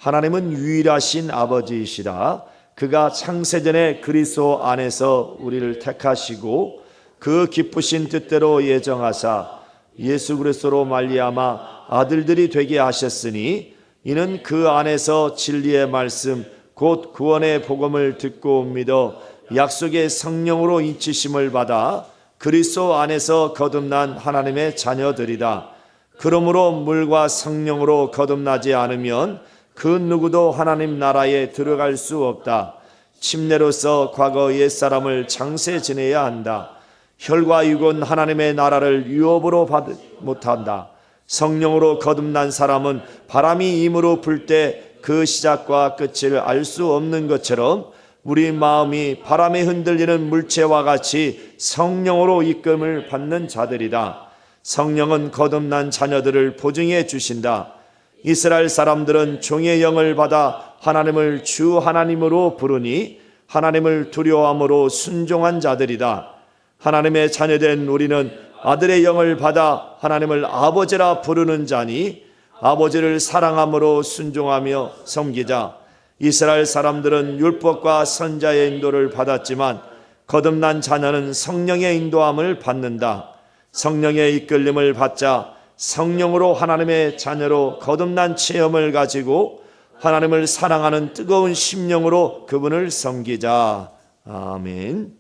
하나님은 유일하신 아버지이시다. 그가 창세전에 그리스도 안에서 우리를 택하시고 그 기쁘신 뜻대로 예정하사 예수 그리스도로 말미암아 아들들이 되게 하셨으니 이는 그 안에서 진리의 말씀 곧 구원의 복음을 듣고 믿어 약속의 성령으로 인치심을 받아 그리스도 안에서 거듭난 하나님의 자녀들이다. 그러므로 물과 성령으로 거듭나지 않으면 그 누구도 하나님 나라에 들어갈 수 없다. 침례로서 과거 옛사람을 장세 지내야 한다. 혈과 육은 하나님의 나라를 유업으로 받지 못한다. 성령으로 거듭난 사람은 바람이 임으로 불 때 그 시작과 끝을 알 수 없는 것처럼 우리 마음이 바람에 흔들리는 물체와 같이 성령으로 이끌림을 받는 자들이다. 성령은 거듭난 자녀들을 보증해 주신다. 이스라엘 사람들은 종의 영을 받아 하나님을 주 하나님으로 부르니 하나님을 두려워함으로 순종한 자들이다. 하나님의 자녀된 우리는 아들의 영을 받아 하나님을 아버지라 부르는 자니 아버지를 사랑함으로 순종하며 섬기자. 이스라엘 사람들은 율법과 선자의 인도를 받았지만 거듭난 자녀는 성령의 인도함을 받는다. 성령의 이끌림을 받자 성령으로 하나님의 자녀로 거듭난 체험을 가지고 하나님을 사랑하는 뜨거운 심령으로 그분을 섬기자. 아멘.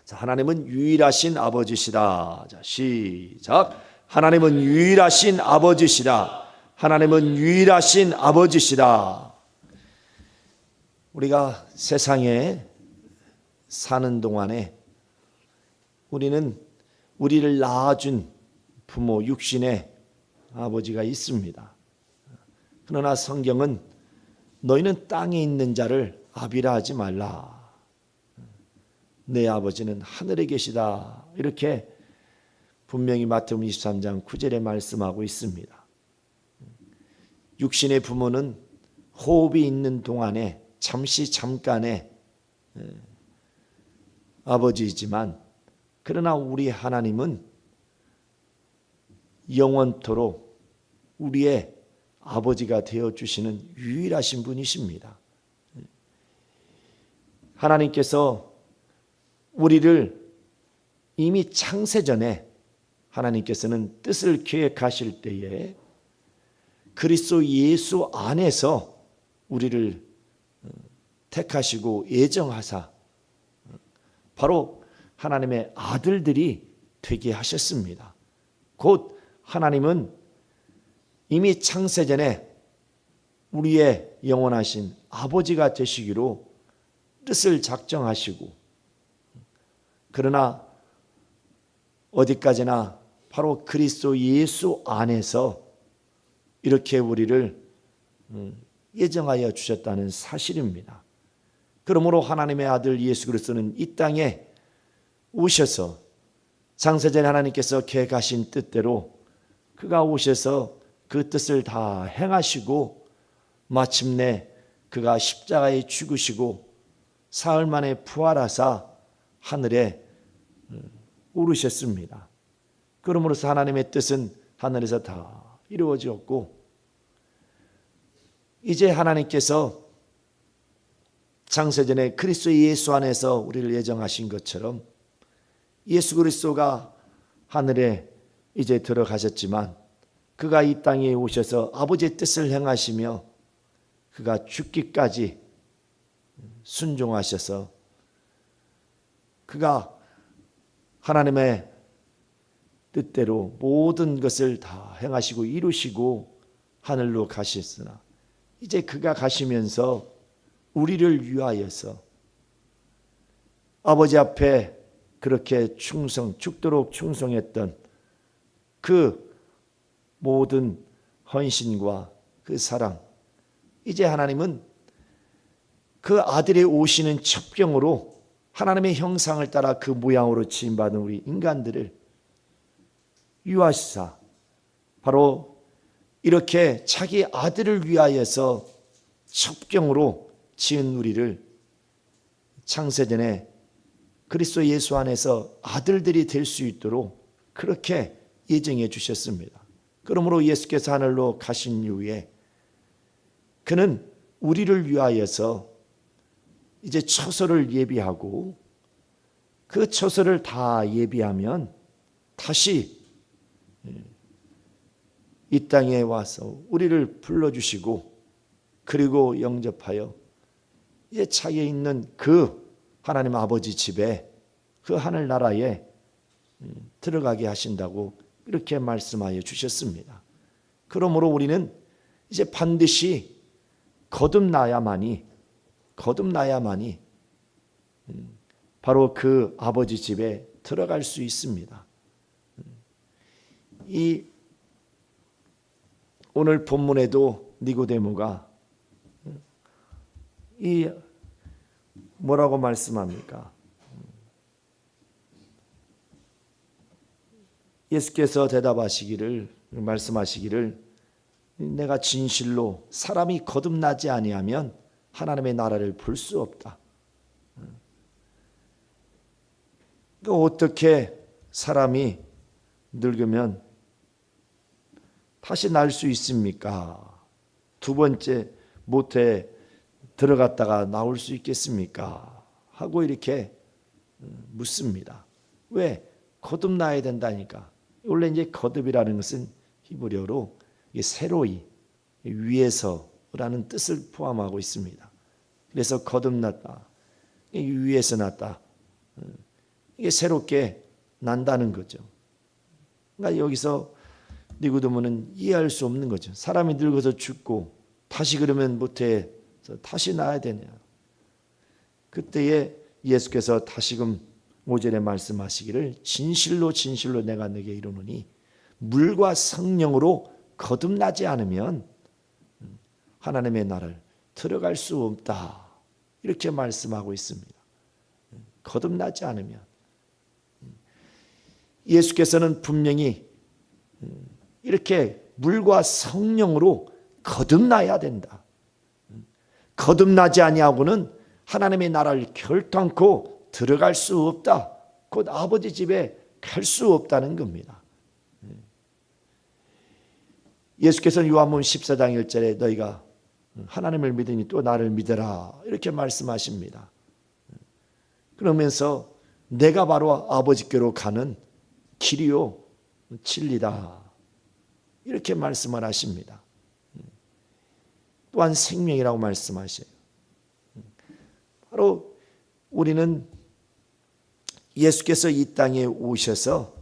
자, 하나님은 유일하신 아버지시다. 자, 시작. 하나님은 유일하신 아버지시다. 하나님은 유일하신 아버지시다. 우리가 세상에 사는 동안에 우리는 우리를 낳아준 부모 육신의 아버지가 있습니다. 그러나 성경은 너희는 땅에 있는 자를 아비라 하지 말라. 내 아버지는 하늘에 계시다. 이렇게 분명히 마태복음 23장 9절에 말씀하고 있습니다. 육신의 부모는 호흡이 있는 동안에 잠깐의 아버지이지만 그러나 우리 하나님은 영원토록 우리의 아버지가 되어주시는 유일하신 분이십니다. 하나님께서 우리를 이미 창세전에 하나님께서는 뜻을 계획하실 때에 그리스도 예수 안에서 우리를 택하시고 예정하사 바로 하나님의 아들들이 되게 하셨습니다. 곧 하나님은 이미 창세전에 우리의 영원하신 아버지가 되시기로 뜻을 작정하시고 그러나 어디까지나 바로 그리스도 예수 안에서 이렇게 우리를 예정하여 주셨다는 사실입니다. 그러므로 하나님의 아들 예수 그리스도는 이 땅에 오셔서 창세전에 하나님께서 계획하신 뜻대로 그가 오셔서 그 뜻을 다 행하시고 마침내 그가 십자가에 죽으시고 사흘 만에 부활하사 하늘에 오르셨습니다. 그러므로서 하나님의 뜻은 하늘에서 다 이루어졌고 이제 하나님께서 창세전에 그리스도 예수 안에서 우리를 예정하신 것처럼 예수 그리스도가 하늘에 이제 들어가셨지만 그가 이 땅에 오셔서 아버지의 뜻을 행하시며 그가 죽기까지 순종하셔서 그가 하나님의 뜻대로 모든 것을 다 행하시고 이루시고 하늘로 가셨으나 이제 그가 가시면서 우리를 위하여서 아버지 앞에 그렇게 죽도록 충성했던 그 모든 헌신과 그 사랑, 이제 하나님은 그 아들의 오시는 첩경으로 하나님의 형상을 따라 그 모양으로 지음받은 우리 인간들을 유하시사 바로 이렇게 자기 아들을 위하여서 첩경으로 지은 우리를 창세전에 그리스도 예수 안에서 아들들이 될 수 있도록 그렇게 예정해 주셨습니다. 그러므로 예수께서 하늘로 가신 이후에 그는 우리를 위하여서 이제 처소를 예비하고 그 처소를 다 예비하면 다시 이 땅에 와서 우리를 불러주시고 그리고 영접하여 이제 차에 있는 그 하나님 아버지 집에 그 하늘나라에 들어가게 하신다고 이렇게 말씀하여 주셨습니다. 그러므로 우리는 이제 반드시 거듭나야만이 바로 그 아버지 집에 들어갈 수 있습니다. 이 오늘 본문에도 니고데모가 이 뭐라고 말씀합니까? 예수께서 말씀하시기를 내가 진실로 사람이 거듭나지 아니하면 하나님의 나라를 볼 수 없다. 어떻게 사람이 늙으면 다시 날 수 있습니까? 두 번째 모태에 들어갔다가 나올 수 있겠습니까? 하고 이렇게 묻습니다. 왜? 거듭나야 된다니까. 원래 이제 거듭이라는 것은 히브리어로 새로이, 위에서라는 뜻을 포함하고 있습니다. 그래서 거듭났다, 위에서 났다, 이게 새롭게 난다는 거죠. 그러니까 여기서 니고데모는 이해할 수 없는 거죠. 사람이 늙어서 죽고 다시 그러면 모태에서 다시 나야 되냐. 그때에 예수께서 다시금 5절에 말씀하시기를 진실로 진실로 내가 너에게 이르노니 물과 성령으로 거듭나지 않으면 하나님의 나라를 들어갈 수 없다. 이렇게 말씀하고 있습니다. 거듭나지 않으면. 예수께서는 분명히 이렇게 물과 성령으로 거듭나야 된다. 거듭나지 아니하고는 하나님의 나라를 결단코 들어갈 수 없다. 곧 아버지 집에 갈 수 없다는 겁니다. 예수께서는 요한복음 14장 1절에 너희가 하나님을 믿으니 또 나를 믿어라 이렇게 말씀하십니다. 그러면서 내가 바로 아버지께로 가는 길이요 진리다 이렇게 말씀을 하십니다. 또한 생명이라고 말씀하셔요. 바로 우리는 예수께서 이 땅에 오셔서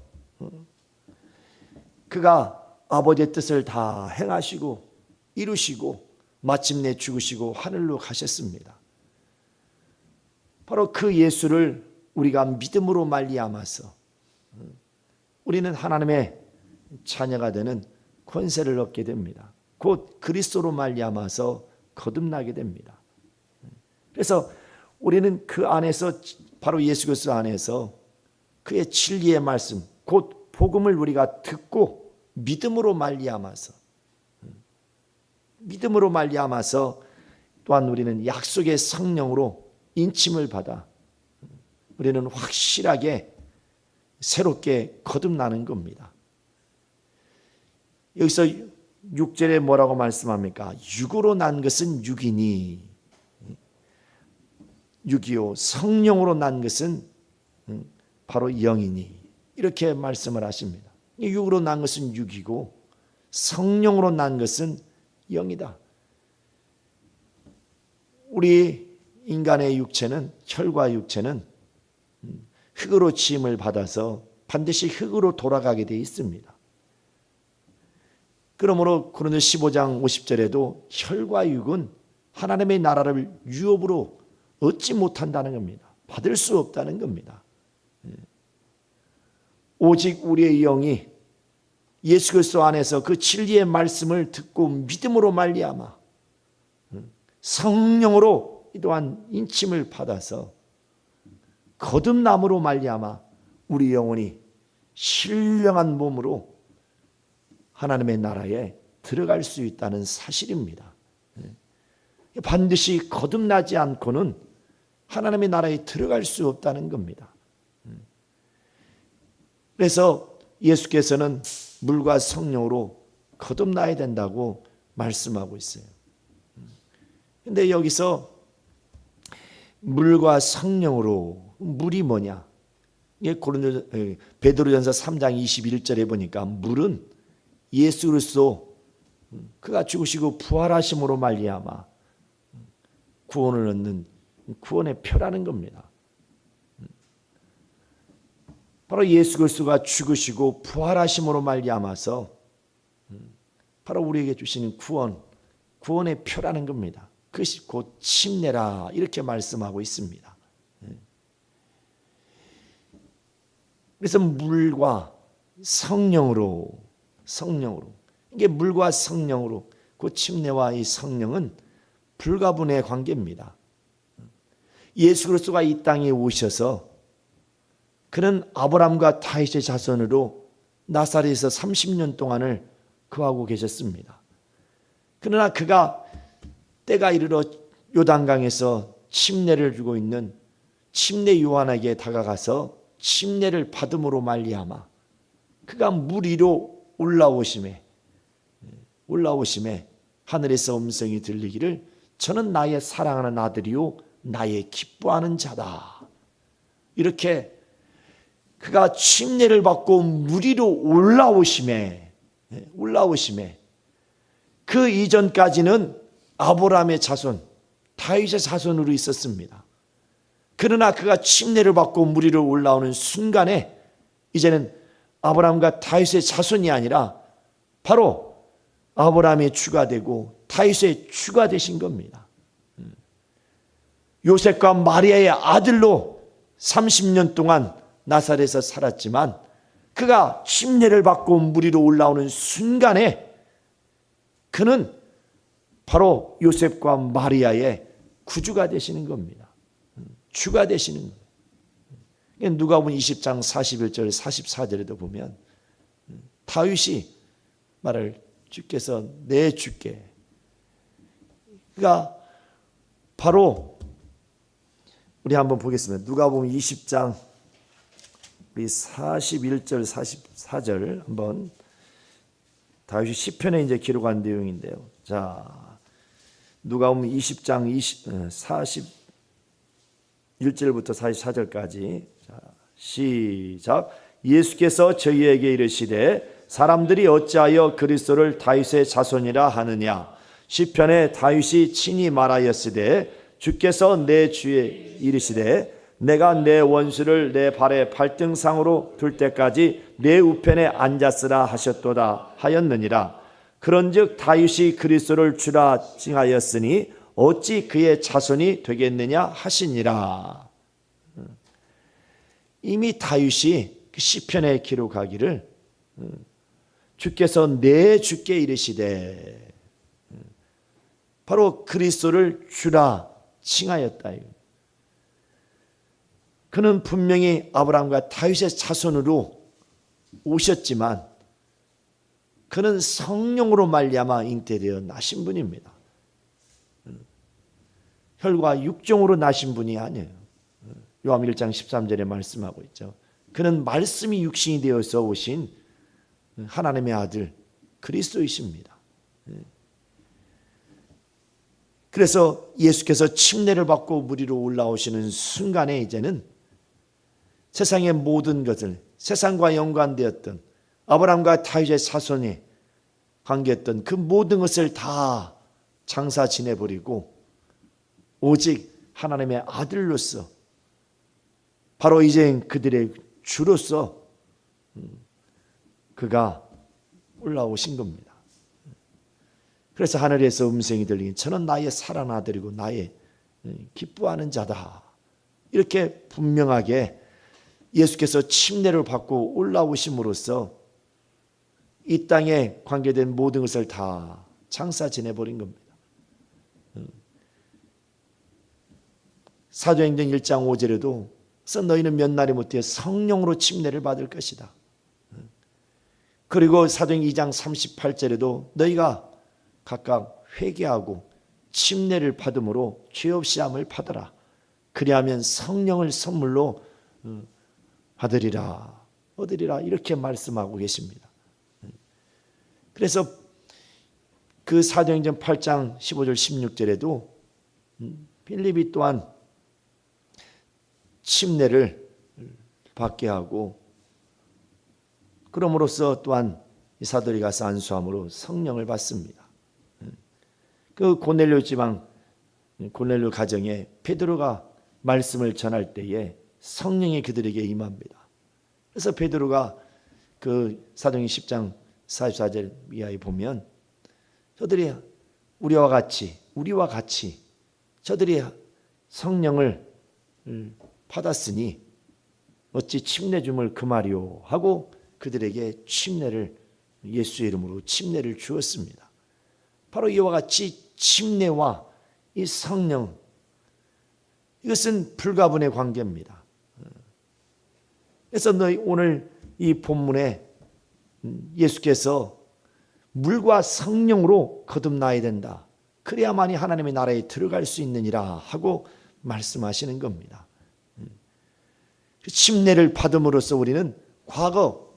그가 아버지의 뜻을 다 행하시고 이루시고 마침내 죽으시고 하늘로 가셨습니다. 바로 그 예수를 우리가 믿음으로 말미암아서 우리는 하나님의 자녀가 되는 권세를 얻게 됩니다. 곧 그리스도로 말미암아서 거듭나게 됩니다. 그래서 우리는 그 안에서 바로 예수 그리스도 안에서 그의 진리의 말씀 곧 복음을 우리가 듣고 믿음으로 말미암아서 또한 우리는 약속의 성령으로 인침을 받아 우리는 확실하게 새롭게 거듭나는 겁니다. 여기서 6절에 뭐라고 말씀합니까? 육으로 난 것은 육이니 육이요 성령으로 난 것은 바로 영이니 이렇게 말씀을 하십니다. 육으로 난 것은 육이고 성령으로 난 것은 영이다. 우리 인간의 육체는 혈과 육체는 흙으로 지음을 받아서 반드시 흙으로 돌아가게 되어 있습니다. 그러므로 고린도 15장 50절에도 혈과 육은 하나님의 나라를 유업으로 얻지 못한다는 겁니다. 받을 수 없다는 겁니다. 오직 우리의 영이 예수 그리스도 안에서 그 진리의 말씀을 듣고 믿음으로 말미암아 성령으로 또한 인침을 받아서 거듭남으로 말미암아 우리 영혼이 신령한 몸으로 하나님의 나라에 들어갈 수 있다는 사실입니다. 반드시 거듭나지 않고는 하나님의 나라에 들어갈 수 없다는 겁니다. 그래서 예수께서는 물과 성령으로 거듭나야 된다고 말씀하고 있어요. 근데 여기서 물과 성령으로, 물이 뭐냐? 이게 베드로전서 3장 21절에 보니까 물은 예수 그리스도 그가 죽으시고 부활하심으로 말미암아 구원을 얻는 구원의 표라는 겁니다. 바로 예수 그리스도가 죽으시고 부활하심으로 말미암아서 바로 우리에게 주시는 구원의 표라는 겁니다. 그것이 곧 침례라 이렇게 말씀하고 있습니다. 그래서 물과 성령으로 이게 물과 성령으로 그 침례와 이 성령은 불가분의 관계입니다. 예수 그리스도가 이 땅에 오셔서 그는 아브라함과 다윗의 자손으로 나사렛에서 30년 동안을 거하고 계셨습니다. 그러나 그가 때가 이르러 요단강에서 침례를 주고 있는 침례 요한에게 다가가서 침례를 받음으로 말미암아 그가 물 위로 올라오심에 하늘에서 음성이 들리기를 저는 나의 사랑하는 아들이요 나의 기뻐하는 자다. 이렇게 그가 침례를 받고 물 위로 올라오심에 그 이전까지는 아브라함의 자손, 다윗의 자손으로 있었습니다. 그러나 그가 침례를 받고 물 위로 올라오는 순간에 이제는 아브라함과 다윗의 자손이 아니라 바로 아브라함의 주가 되고 다윗의 주가 되신 겁니다. 요셉과 마리아의 아들로 30년 동안 나사렛에서 살았지만 그가 침례를 받고 물 위로 올라오는 순간에 그는 바로 요셉과 마리아의 구주가 되시는 겁니다. 주가 되시는 거예요. 누가복음 20장 41절 44절에도 보면 다윗이 말을 주께서 내 주께, 그가 바로 우리 한번 보겠습니다. 누가복음 20장 우리 41절 44절 한번 다윗이 시편에 이제 기록한 내용인데요. 자, 누가복음 20장 41절부터 44절까지. 자, 시작. 예수께서 저희에게 이르시되 사람들이 어찌하여 그리스도를 다윗의 자손이라 하느냐. 시편에 다윗이 친히 말하였으되 주께서 내 주에 이르시되 내가 내 원수를 내 발의 발등상으로 둘 때까지 내 우편에 앉았으라 하셨도다 하였느니라. 그런즉 다윗이 그리스도를 주라 칭하였으니 어찌 그의 자손이 되겠느냐 하시니라. 이미 다윗이 시편에 기록하기를 주께서 내 주께 이르시되 바로 그리스도를 주라 칭하였다. 그는 분명히 아브라함과 다윗의 자손으로 오셨지만 그는 성령으로 말미암아 잉태되어 나신 분입니다. 혈과 육정으로 나신 분이 아니에요. 요한복음 1장 13절에 말씀하고 있죠. 그는 말씀이 육신이 되어서 오신 하나님의 아들 그리스도이십니다. 그래서 예수께서 침례를 받고 물 위로 올라오시는 순간에 이제는 세상의 모든 것을, 세상과 연관되었던 아브라함과 다윗의 자손이 관계했던 그 모든 것을 다 장사 지내버리고 오직 하나님의 아들로서 바로 이제 그들의 주로서 그가 올라오신 겁니다. 그래서 하늘에서 음성이 들리니 저는 나의 사랑하는 아들이고 나의 기뻐하는 자다. 이렇게 분명하게 예수께서 침례를 받고 올라오심으로써 이 땅에 관계된 모든 것을 다 장사 지내버린 겁니다. 사도행전 1장 5절에도 너희는 몇 날이 못해 성령으로 침례를 받을 것이다. 그리고 사도행전 2장 38절에도 너희가 각각 회개하고 침례를 받음으로 죄 없이 함을 받아라. 그리하면 성령을 선물로 얻으리라 이렇게 말씀하고 계십니다. 그래서 그 사도행전 8장 15절 16절에도 빌립이 또한 침례를 받게 하고 그럼으로써 또한 이 사도리 가서 안수함으로 성령을 받습니다. 그 고넬료 지방 고넬료 가정에 베드로가 말씀을 전할 때에 성령이 그들에게 임합니다. 그래서 베드로가 그 사도행전 10장 44절 이하에 보면 저들이 우리와 같이 저들이 성령을 받았으니 어찌 침례 줌을 금하리오 하고 그들에게 침례를 예수의 이름으로 침례를 주었습니다. 바로 이와 같이 침례와 이 성령 이것은 불가분의 관계입니다. 그래서 너희 오늘 이 본문에 예수께서 물과 성령으로 거듭나야 된다. 그래야만이 하나님의 나라에 들어갈 수 있느니라 하고 말씀하시는 겁니다. 침례를 받음으로써 우리는 과거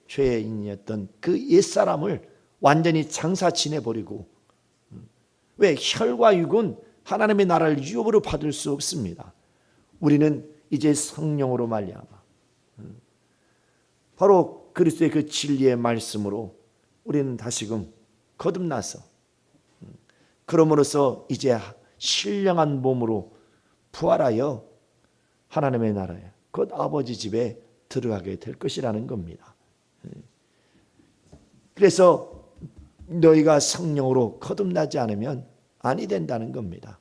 죄인이었던 그 옛사람을 완전히 장사지내버리고 왜 혈과 육은 하나님의 나라를 유업으로 받을 수 없습니다. 우리는 이제 성령으로 말미암아 바로 그리스도의 그 진리의 말씀으로 우리는 다시금 거듭나서 그럼으로써 이제 신령한 몸으로 부활하여 하나님의 나라에 곧 아버지 집에 들어가게 될 것이라는 겁니다. 그래서 너희가 성령으로 거듭나지 않으면 아니 된다는 겁니다.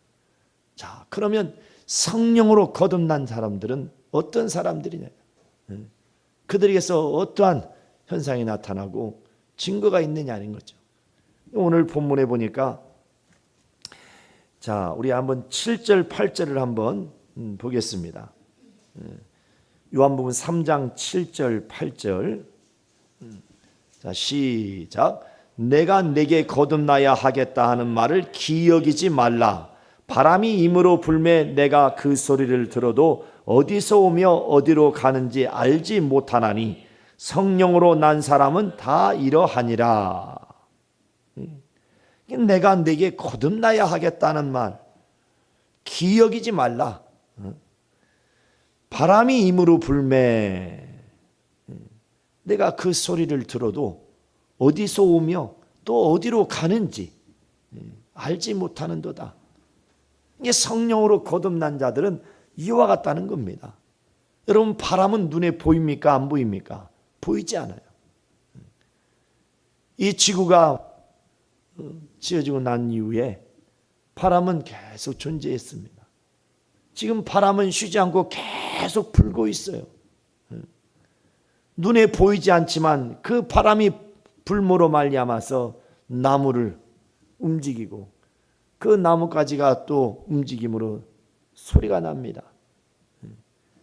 자, 그러면 성령으로 거듭난 사람들은 어떤 사람들이냐? 그들에게서 어떠한 현상이 나타나고 증거가 있느냐는 거죠. 오늘 본문에 보니까 자, 우리 한번 7절 8절을 한번 보겠습니다. 요한복음 3장 7절 8절. 자, 시작. 내가 내게 거듭나야 하겠다 하는 말을 기억이지 말라. 바람이 임으로 불매 내가 그 소리를 들어도 어디서 오며 어디로 가는지 알지 못하나니 성령으로 난 사람은 다 이러하니라. 내가 내게 거듭나야 하겠다는 말 기억이지 말라. 바람이 임으로 불매 내가 그 소리를 들어도 어디서 오며 또 어디로 가는지 알지 못하는도다. 이게 성령으로 거듭난 자들은 이와 같다는 겁니다. 여러분, 바람은 눈에 보입니까? 안 보입니까? 보이지 않아요. 이 지구가 지어지고 난 이후에 바람은 계속 존재했습니다. 지금 바람은 쉬지 않고 계속 불고 있어요. 눈에 보이지 않지만 그 바람이 불모로 말미암아서 나무를 움직이고 그 나뭇가지가 또 움직임으로 소리가 납니다.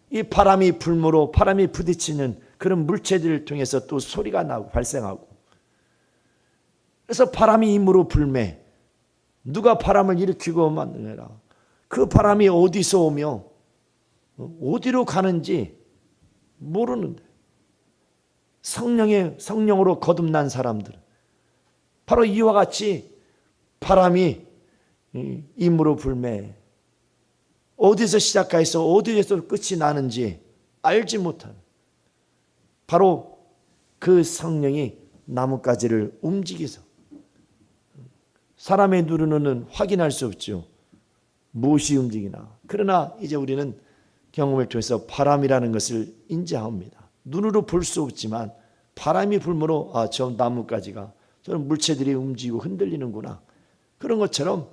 이 바람이 불모로 바람이 부딪히는 그런 물체들을 통해서 또 소리가 나고 발생하고 그래서 바람이 임으로 불매 누가 바람을 일으키고 만드느라 그 바람이 어디서 오며 어디로 가는지 모르는데 성령으로 거듭난 사람들 바로 이와 같이 바람이 임으로 불매 어디서 시작해서 어디에서 끝이 나는지 알지 못한 바로 그 성령이 나뭇가지를 움직여서 사람의 눈으로는 확인할 수 없죠. 무엇이 움직이나. 그러나 이제 우리는 경험을 통해서 바람이라는 것을 인지합니다. 눈으로 볼 수 없지만 바람이 불므로 저 나뭇가지가 저런 물체들이 움직이고 흔들리는구나. 그런 것처럼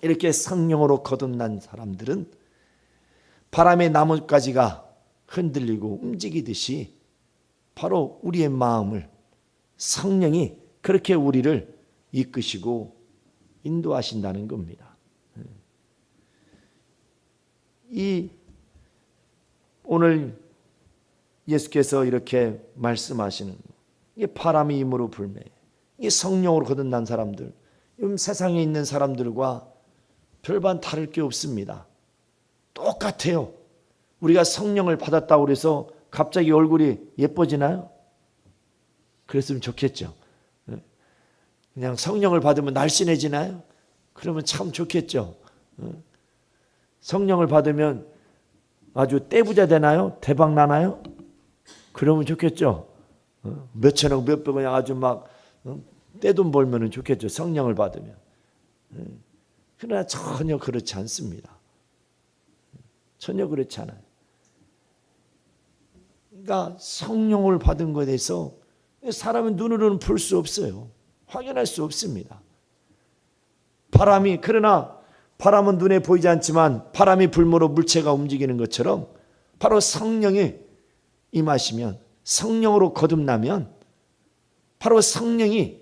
이렇게 성령으로 거듭난 사람들은 바람의 나뭇가지가 흔들리고 움직이듯이 바로 우리의 마음을 성령이 그렇게 우리를 이끄시고 인도하신다는 겁니다. 오늘 예수께서 이렇게 말씀하시는 이게 바람이 임으로 불매 이게 성령으로 거듭난 사람들 세상에 있는 사람들과 별반 다를 게 없습니다. 똑같아요. 우리가 성령을 받았다고 해서 갑자기 얼굴이 예뻐지나요? 그랬으면 좋겠죠. 그냥 성령을 받으면 날씬해지나요? 그러면 참 좋겠죠. 성령을 받으면 아주 떼부자 되나요? 대박 나나요? 그러면 좋겠죠. 몇천억 몇백억 아주 막 떼돈 벌면 좋겠죠. 성령을 받으면. 그러나 전혀 그렇지 않습니다. 전혀 그렇지 않아요. 그러니까 성령을 받은 것에 대해서 사람은 눈으로는 볼 수 없어요. 확인할 수 없습니다. 그러나 바람은 눈에 보이지 않지만 바람이 불므로 물체가 움직이는 것처럼 바로 성령이 임하시면, 성령으로 거듭나면 바로 성령이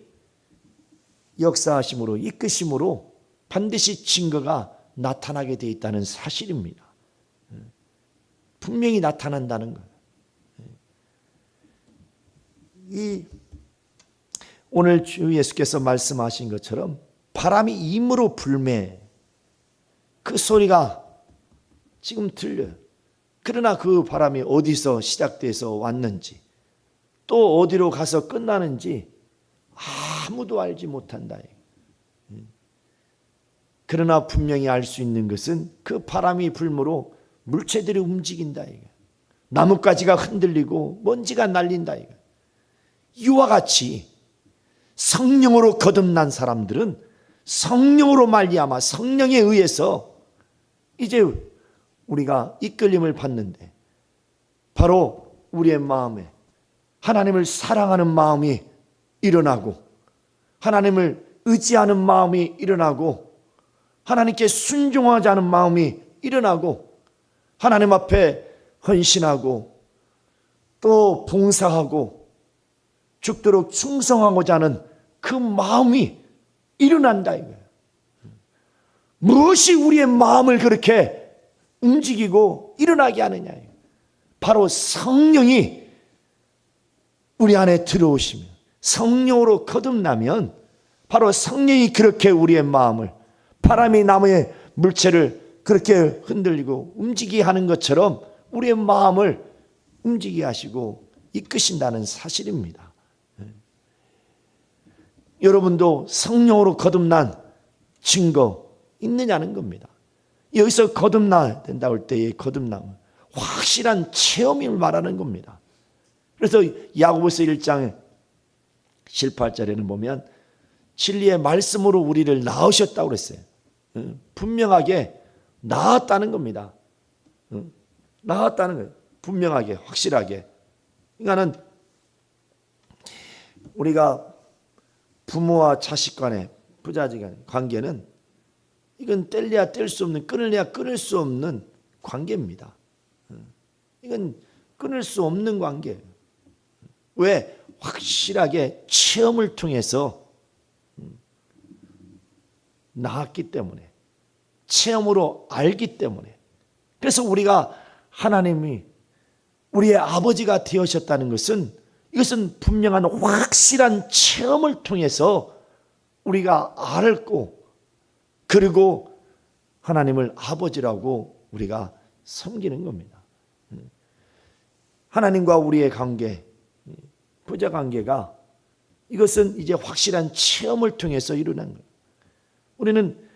역사하심으로, 이끄심으로 반드시 증거가 나타나게 되어 있다는 사실입니다. 분명히 나타난다는 거예요. 오늘 주 예수께서 말씀하신 것처럼 바람이 임으로 불매, 그 소리가 지금 들려요. 그러나 그 바람이 어디서 시작돼서 왔는지, 또 어디로 가서 끝나는지 아무도 알지 못한다. 그러나 분명히 알 수 있는 것은 그 바람이 불므로 물체들이 움직인다. 나뭇가지가 흔들리고 먼지가 날린다. 이와 같이 성령으로 거듭난 사람들은 성령으로 말미암아 성령에 의해서 이제 우리가 이끌림을 받는데, 바로 우리의 마음에 하나님을 사랑하는 마음이 일어나고, 하나님을 의지하는 마음이 일어나고, 하나님께 순종하자는 마음이 일어나고, 하나님 앞에 헌신하고 또 봉사하고 죽도록 충성하고자 하는 그 마음이 일어난다 이거예요. 무엇이 우리의 마음을 그렇게 움직이고 일어나게 하느냐? 바로 성령이 우리 안에 들어오시면, 성령으로 거듭나면 바로 성령이 그렇게 우리의 마음을, 바람이 나무의 물체를 그렇게 흔들리고 움직이게 하는 것처럼 우리의 마음을 움직이게 하시고 이끄신다는 사실입니다. 여러분도 성령으로 거듭난 증거 있느냐는 겁니다. 여기서 거듭나야 된다고 할 때의 거듭남은 확실한 체험을 말하는 겁니다. 그래서 야고보서 1장 18절에는 보면 진리의 말씀으로 우리를 낳으셨다고 그랬어요. 분명하게 낳았다는 겁니다. 낳았다는 거예요. 분명하게, 확실하게. 그러니까는 우리가 부모와 자식 간의, 부자식 간의 관계는 이건 뗄래야 뗄 수 없는, 끊을래야 끊을 수 없는 관계입니다. 이건 끊을 수 없는 관계예요. 왜? 확실하게 체험을 통해서 낳았기 때문에, 체험으로 알기 때문에. 그래서 우리가 하나님이 우리의 아버지가 되어셨다는 것은, 이것은 분명한 확실한 체험을 통해서 우리가 알고, 그리고 하나님을 아버지라고 우리가 섬기는 겁니다. 하나님과 우리의 관계, 부자 관계가, 이것은 이제 확실한 체험을 통해서 일어난 거예요. 우리는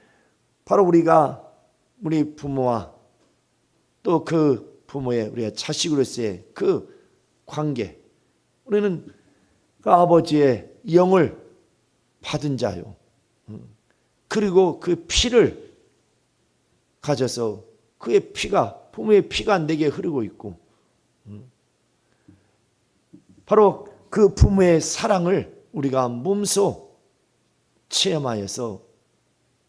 바로 우리가 우리 부모와 또 그 부모의 우리의 자식으로서의 그 관계, 우리는 그 아버지의 영을 받은 자요. 그리고 그 피를 가져서 그의 피가, 부모의 피가 내게 흐르고 있고, 바로 그 부모의 사랑을 우리가 몸소 체험하여서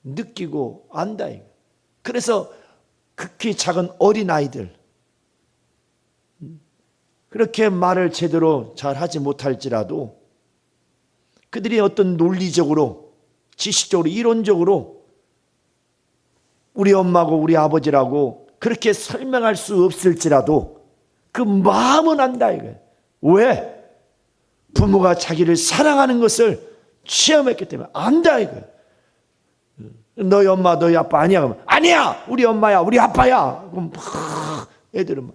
느끼고 안다. 그래서 극히 작은 어린아이들, 그렇게 말을 제대로 잘 하지 못할지라도 그들이 어떤 논리적으로, 지식적으로, 이론적으로 우리 엄마고 우리 아버지라고 그렇게 설명할 수 없을지라도 그 마음은 안다 이거예요. 왜? 부모가 자기를 사랑하는 것을 체험했기 때문에 안다 이거예요. 너희 엄마 너희 아빠 아니야? 그러면 아니야, 우리 엄마야 우리 아빠야. 그럼 애들은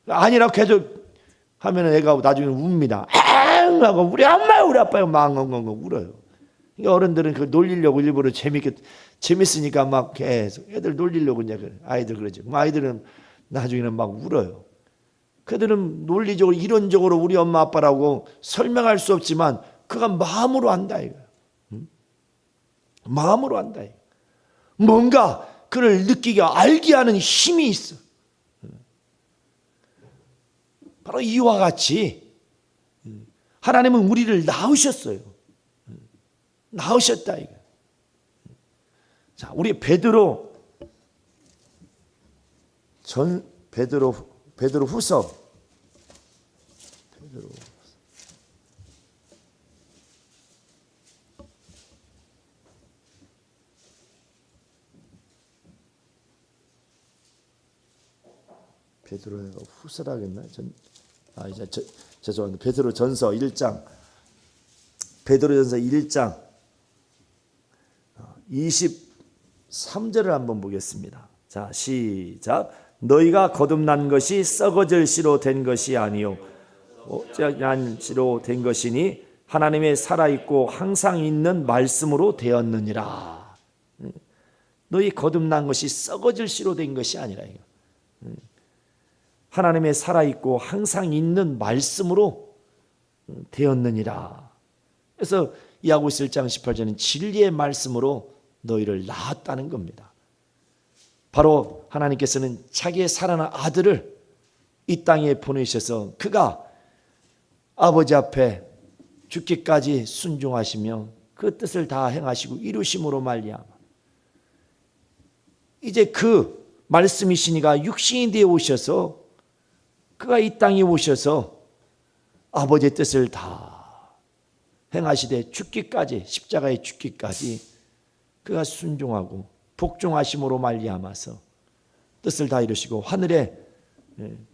아니라고 계속 하면 애가 나중에 웁니다. 엥 하고 우리 엄마야 우리 아빠야 막 울어요. 그러니까 어른들은 그 놀리려고 일부러 재밌으니까 막 계속 애들 놀리려고 이제 아이들 그러죠. 아이들은 나중에는 막 울어요. 그들은 논리적으로 이론적으로 우리 엄마 아빠라고 설명할 수 없지만 그가 마음으로 안다 이거. 마음으로 안다 이거. 뭔가 그를 느끼게 알게 하는 힘이 있어. 바로 이와 같이 하나님은 우리를 낳으셨어요. 낳으셨다 이거. 자, 우리 베드로 후서 베드로가 후서라겠나? 죄송합니다. 베드로전서 1장 23절을 한번 보겠습니다. 자, 시작. 너희가 거듭난 것이 썩어질 씨로 된 것이 아니요 오작난 씨로 된 것이니 하나님의 살아있고 항상 있는 말씀으로 되었느니라. 너희 거듭난 것이 썩어질 씨로 된 것이 아니라 이거. 하나님의 살아있고 항상 있는 말씀으로 되었느니라. 그래서 야고보서 1장 18절은 진리의 말씀으로 너희를 낳았다는 겁니다. 바로 하나님께서는 자기의 사랑하는 아들을 이 땅에 보내셔서 그가 아버지 앞에 죽기까지 순종하시며 그 뜻을 다 행하시고 이루심으로 말미암아 이제 그 말씀이시니가 육신이 되어 오셔서 그가 이 땅에 오셔서 아버지의 뜻을 다 행하시되 죽기까지 십자가에 죽기까지 그가 순종하고 복종하심으로 말미암아서 뜻을 다 이루시고 하늘에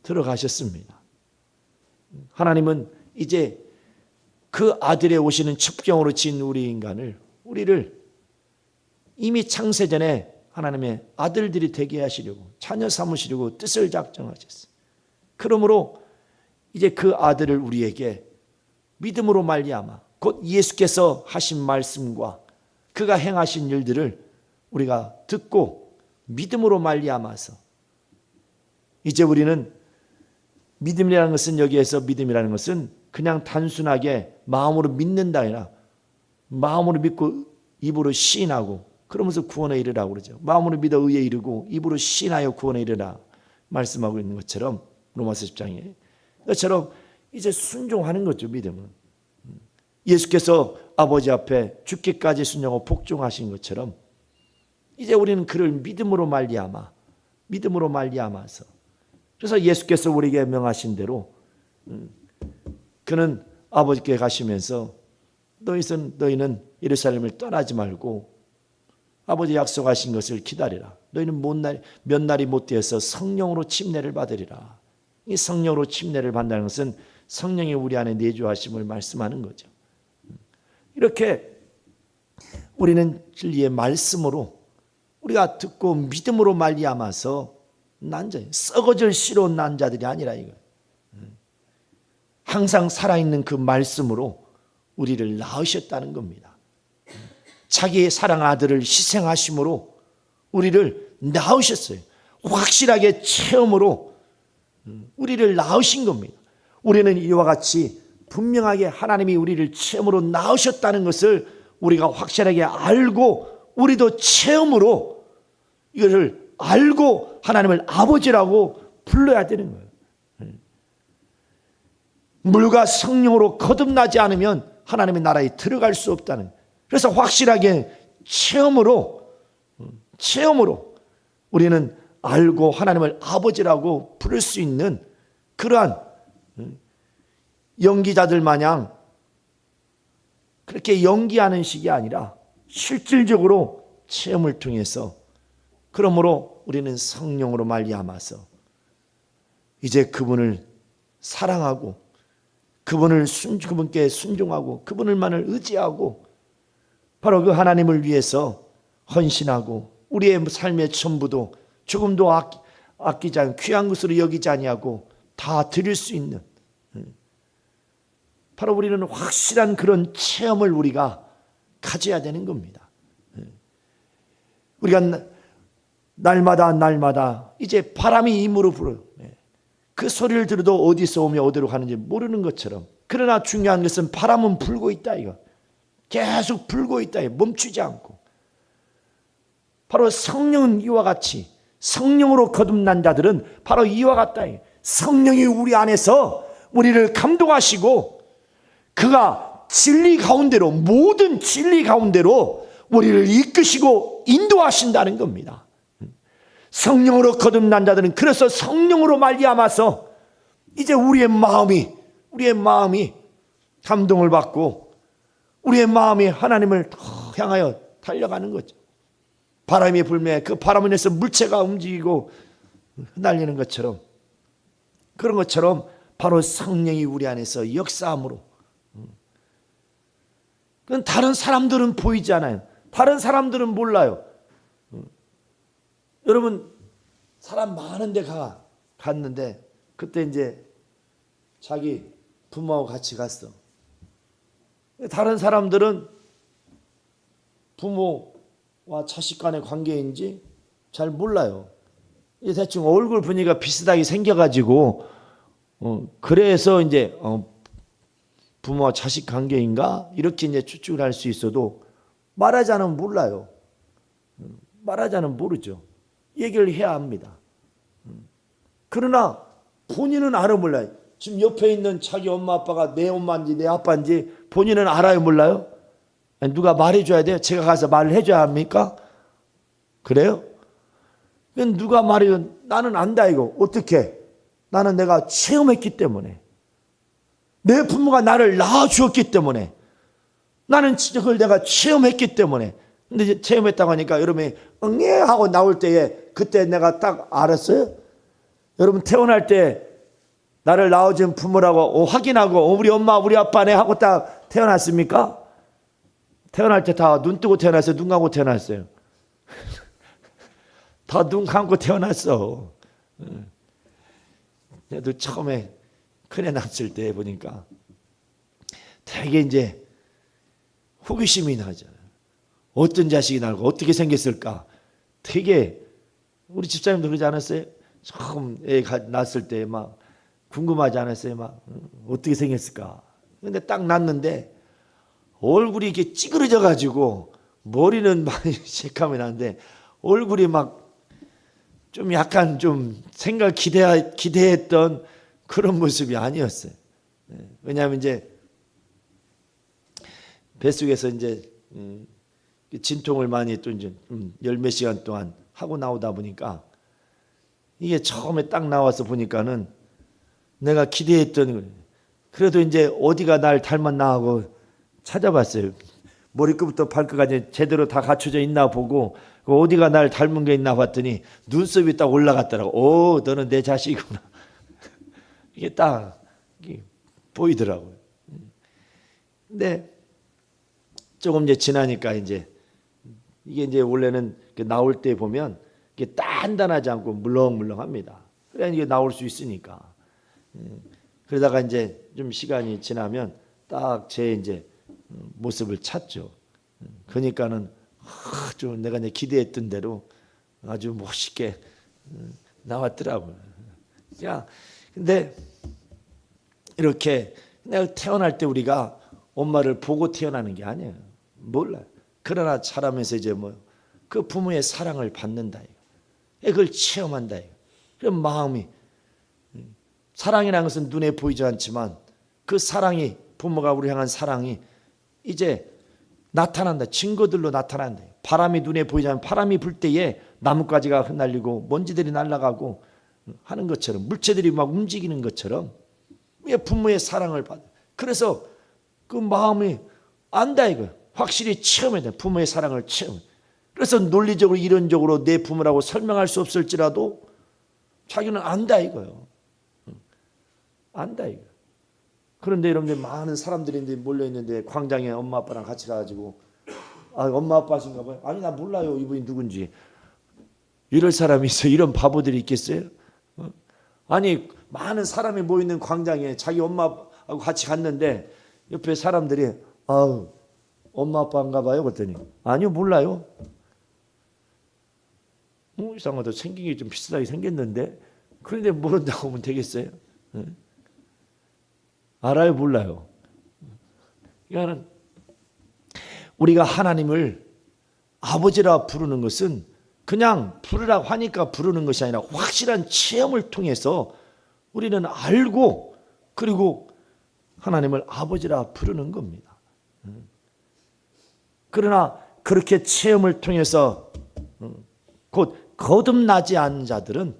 들어가셨습니다. 하나님은 이제 그 아들의 오시는 첩경으로 지은 우리를 이미 창세전에 하나님의 아들들이 되게 하시려고 자녀 삼으시려고 뜻을 작정하셨어요. 그러므로 이제 그 아들을 우리에게 믿음으로 말미암아 곧 예수께서 하신 말씀과 그가 행하신 일들을 우리가 듣고 믿음으로 말미암아서 이제 우리는 믿음이라는 것은 여기에서 믿음이라는 것은 그냥 단순하게 마음으로 믿는다 아니라 마음으로 믿고 입으로 시인하고 그러면서 구원에 이르라고 그러죠. 마음으로 믿어 의에 이르고 입으로 시인하여 구원에 이르라 말씀하고 있는 것처럼 로마서 10장에 그것처럼 이제 순종하는 거죠. 믿음은 예수께서 아버지 앞에 죽기까지 순종하고 복종하신 것처럼 이제 우리는 그를 믿음으로 말미암아서 그래서 예수께서 우리에게 명하신 대로 그는 아버지께 가시면서 너희는 예루살렘을 떠나지 말고 아버지 약속하신 것을 기다리라. 너희는 몇 날이 못 되어서 성령으로 침례를 받으리라. 이 성령으로 침례를 받는다는 것은 성령이 우리 안에 내주하심을 말씀하는 거죠. 이렇게 우리는 진리의 말씀으로 우리가 듣고 믿음으로 말미암아서 난 자, 썩어질 씨로 난 자들이 아니라 이거. 항상 살아있는 그 말씀으로 우리를 낳으셨다는 겁니다. 자기의 사랑 아들을 희생하심으로 우리를 낳으셨어요. 확실하게 체험으로 우리를 낳으신 겁니다. 우리는 이와 같이 분명하게 하나님이 우리를 체험으로 낳으셨다는 것을 우리가 확실하게 알고 우리도 체험으로 이것을 알고 하나님을 아버지라고 불러야 되는 거예요. 물과 성령으로 거듭나지 않으면 하나님의 나라에 들어갈 수 없다는 거예요. 그래서 확실하게 체험으로 우리는 알고 하나님을 아버지라고 부를 수 있는 그러한 연기자들 마냥 그렇게 연기하는 식이 아니라 실질적으로 체험을 통해서 그러므로 우리는 성령으로 말미암아서 이제 그분을 사랑하고 그분께 순종하고 그분을만을 의지하고 바로 그 하나님을 위해서 헌신하고 우리의 삶의 전부도 조금도 아끼지 않고 귀한 것으로 여기지 아니하고 다 드릴 수 있는 바로 우리는 확실한 그런 체험을 우리가 가져야 되는 겁니다. 우리가 날마다 이제 바람이 임으로 불어요. 그 소리를 들어도 어디서 오며 어디로 가는지 모르는 것처럼. 그러나 중요한 것은 바람은 불고 있다 이거. 계속 불고 있다 이거. 멈추지 않고. 바로 성령은 이와 같이 성령으로 거듭난 자들은 바로 이와 같다 이거. 성령이 우리 안에서 우리를 감동하시고 그가 진리 가운데로 모든 진리 가운데로 우리를 이끄시고 인도하신다는 겁니다. 성령으로 거듭난 자들은 그래서 성령으로 말미암아서 이제 우리의 마음이 감동을 받고 우리의 마음이 하나님을 더 향하여 달려가는 거죠. 바람이 불매 그 바람 안에서 물체가 움직이고 흩날리는 것처럼 그런 것처럼 바로 성령이 우리 안에서 역사함으로. 그건 다른 사람들은 보이지 않아요. 다른 사람들은 몰라요. 여러분 사람 많은 데 갔는데 그때 이제 자기 부모하고 같이 갔어. 다른 사람들은 부모와 자식 간의 관계인지 잘 몰라요. 대충 얼굴 분위기가 비슷하게 생겨가지고 그래서 이제 부모와 자식 관계인가 이렇게 이제 추측을 할 수 있어도 말하지 않으면 몰라요. 말하지 않으면 모르죠. 얘기를 해야 합니다. 그러나 본인은 알아 몰라요. 지금 옆에 있는 자기 엄마 아빠가 내 엄마인지 내 아빠인지 본인은 알아요 몰라요? 아니, 누가 말해줘야 돼요? 제가 가서 말을 해줘야 합니까? 그래요? 누가 말해요? 나는 안다 이거. 어떻게? 나는 내가 체험했기 때문에 내 부모가 나를 낳아주었기 때문에 나는 그걸 내가 체험했기 때문에. 근데 이제 체험했다고 하니까 여러분이 응애 하고 나올 때에 그때 내가 딱 알았어요. 여러분 태어날 때 나를 낳아준 부모라고 확인하고 우리 엄마 우리 아빠네 하고 딱 태어났습니까? 태어날 때 다 눈 뜨고 태어났어요? 눈 감고 태어났어요? 다 눈 감고 태어났어. 나도 처음에 큰애 낳았을 때 보니까 되게 이제 호기심이 나잖아요. 어떤 자식이 나고 어떻게 생겼을까? 되게 우리 집사님도 그러지 않았어요? 처음 애 낳았을 때 막 궁금하지 않았어요? 막 어떻게 생겼을까? 근데 딱 낳았는데 얼굴이 이렇게 찌그러져 가지고 머리는 많이 새카매 나는데 얼굴이 막 좀 약간 좀 기대했던 그런 모습이 아니었어요. 왜냐하면 이제 뱃속에서 이제 진통을 많이 또 이제 열 몇 시간 동안 하고 나오다 보니까 이게 처음에 딱 나와서 보니까는 내가 기대했던 거예요. 그래도 이제 어디가 날 닮았나 하고 찾아봤어요. 머리끝부터 발끝까지 제대로 다 갖춰져 있나 보고 어디가 날 닮은 게 있나 봤더니 눈썹이 딱 올라갔더라고. 오, 너는 내 자식이구나. 이게 딱 보이더라고요. 근데 조금 이제 지나니까 이제 이게 이제 원래는 나올 때 보면 이게 단단하지 않고 물렁물렁합니다. 그래야 이게 나올 수 있으니까. 그러다가 이제 좀 시간이 지나면 딱 제 이제 모습을 찾죠. 그러니까는 아주 내가 이제 기대했던 대로 아주 멋있게 나왔더라고요. 야, 근데 이렇게 내가 태어날 때 우리가 엄마를 보고 태어나는 게 아니에요. 몰라요. 그러나 자라면서 이제 그 부모의 사랑을 받는다. 그걸 체험한다. 그런 마음이 사랑이라는 것은 눈에 보이지 않지만 그 사랑이 부모가 우리 향한 사랑이 이제 나타난다. 증거들로 나타난다. 바람이 눈에 보이지 않으면 바람이 불 때에 나뭇가지가 흩날리고 먼지들이 날아가고 하는 것처럼 물체들이 막 움직이는 것처럼 부모의 사랑을 받아. 그래서 그 마음이 안다 이거. 확실히 체험해야 돼. 부모의 사랑을 체험. 그래서 논리적으로 이론적으로 내 부모라고 설명할 수 없을지라도 자기는 안다 이거요. 안다 이거. 그런데 여러분들 많은 사람들이 몰려 있는데 광장에 엄마 아빠랑 같이 가가지고 엄마 아빠신가 봐요. 아니 나 몰라요 이분이 누군지. 이럴 사람이 있어요? 이런 바보들이 있겠어요? 아니 많은 사람이 모이는 광장에 자기 엄마하고 같이 갔는데 옆에 사람들이 엄마 아빠인가 봐요. 그랬더니 아니요 몰라요. 이상하다. 생긴 게 좀 비슷하게 생겼는데 그런데 모른다고 하면 되겠어요? 알아요 몰라요? 그러니까 우리가 하나님을 아버지라 부르는 것은 그냥 부르라고 하니까 부르는 것이 아니라 확실한 체험을 통해서 우리는 알고 그리고 하나님을 아버지라 부르는 겁니다. 그러나 그렇게 체험을 통해서 곧 거듭나지 않은 자들은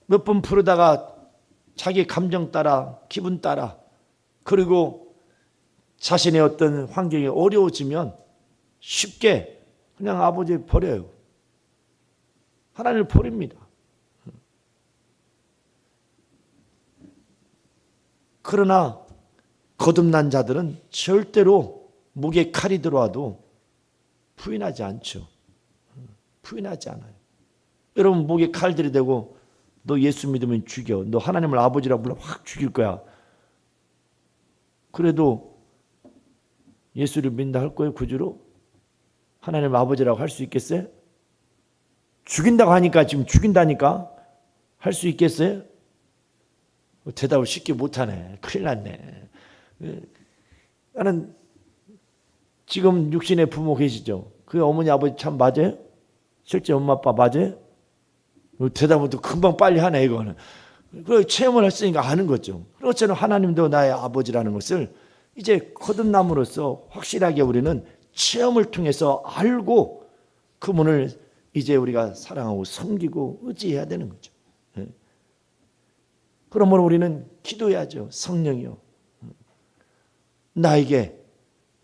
몇 번 부르다가 자기 감정 따라 기분 따라 그리고 자신의 어떤 환경이 어려워지면 쉽게 그냥 아버지 버려요. 하나님을 버립니다. 그러나 거듭난 자들은 절대로 목에 칼이 들어와도 부인하지 않죠. 부인하지 않아요. 여러분 목에 칼 들이대고 너 예수 믿으면 죽여. 너 하나님을 아버지라 불러 확 죽일 거야. 그래도 예수를 믿는다 할 거예요? 구주로? 하나님 아버지라고 할 수 있겠어요? 죽인다고 하니까 지금 죽인다니까 할 수 있겠어요? 대답을 쉽게 못하네. 큰일 났네. 나는 지금 육신의 부모 계시죠? 그 어머니 아버지 참 맞아요? 실제 엄마 아빠 맞아요? 대답은 또 금방 빨리 하네 이거는. 그 체험을 했으니까 아는 거죠. 그렇잖아요. 하나님도 나의 아버지라는 것을 이제 거듭남으로써 확실하게 우리는 체험을 통해서 알고 그분을 이제 우리가 사랑하고 섬기고 의지해야 되는 거죠. 그러므로 우리는 기도해야죠. 성령이요, 나에게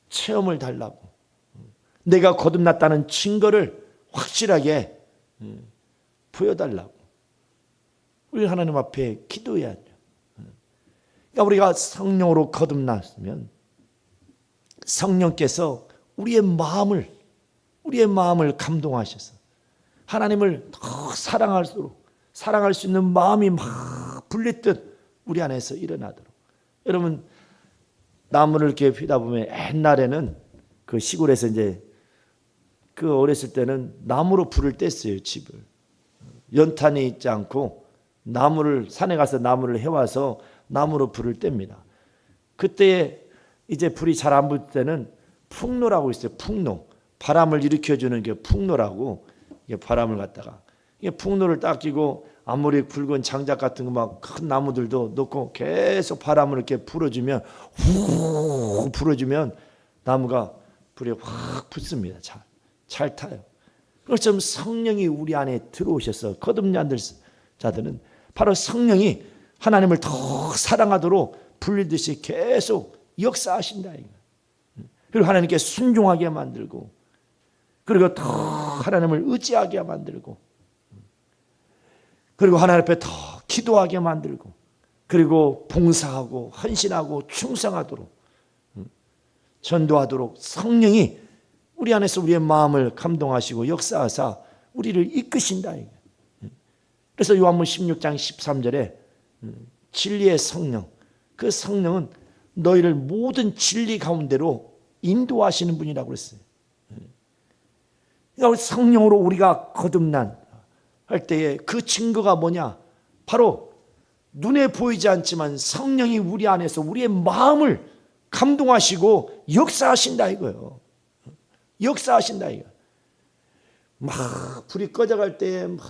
체험을 달라고, 내가 거듭났다는 증거를 확실하게 보여달라고 우리 하나님 앞에 기도해야죠. 그러니까 우리가 성령으로 거듭났으면 성령께서 우리의 마음을 감동하셔서 하나님을 더 사랑할 수 있는 마음이 막 불리듯 우리 안에서 일어나도록. 여러분 나무를 이렇게 휘다 보면 옛날에는 그 시골에서 이제 그 어렸을 때는 나무로 불을 뗐어요. 집을 연탄이 있지 않고 산에 가서 나무를 해와서 나무로 불을 뗍니다. 그때 이제 불이 잘 안 붙을 때는 풍로라고 있어요. 풍로, 바람을 일으켜주는 게 풍로라고, 이게 바람을 갖다가 이게 풍로를 딱 끼고 아무리 굵은 장작 같은 거 막 큰 나무들도 넣고 계속 바람을 이렇게 불어주면 후 불어주면 나무가 불에 확 붙습니다. 잘 타요. 그것처럼 성령이 우리 안에 들어오셔서 거듭난 자들은 바로 성령이 하나님을 더 사랑하도록 불리듯이 계속 역사하신다. 그리고 하나님께 순종하게 만들고 그리고 더 하나님을 의지하게 만들고 그리고 하나님 앞에 더 기도하게 만들고 그리고 봉사하고 헌신하고 충성하도록 전도하도록 성령이 우리 안에서 우리의 마음을 감동하시고 역사하사 우리를 이끄신다. 그래서 요한복음 16장 13절에 진리의 성령, 그 성령은 너희를 모든 진리 가운데로 인도하시는 분이라고 그랬어요. 그러니까 성령으로 우리가 거듭난 할 때에 그 증거가 뭐냐? 바로 눈에 보이지 않지만 성령이 우리 안에서 우리의 마음을 감동하시고 역사하신다 이거예요. 역사하신다 이거. 막 불이 꺼져갈 때에 막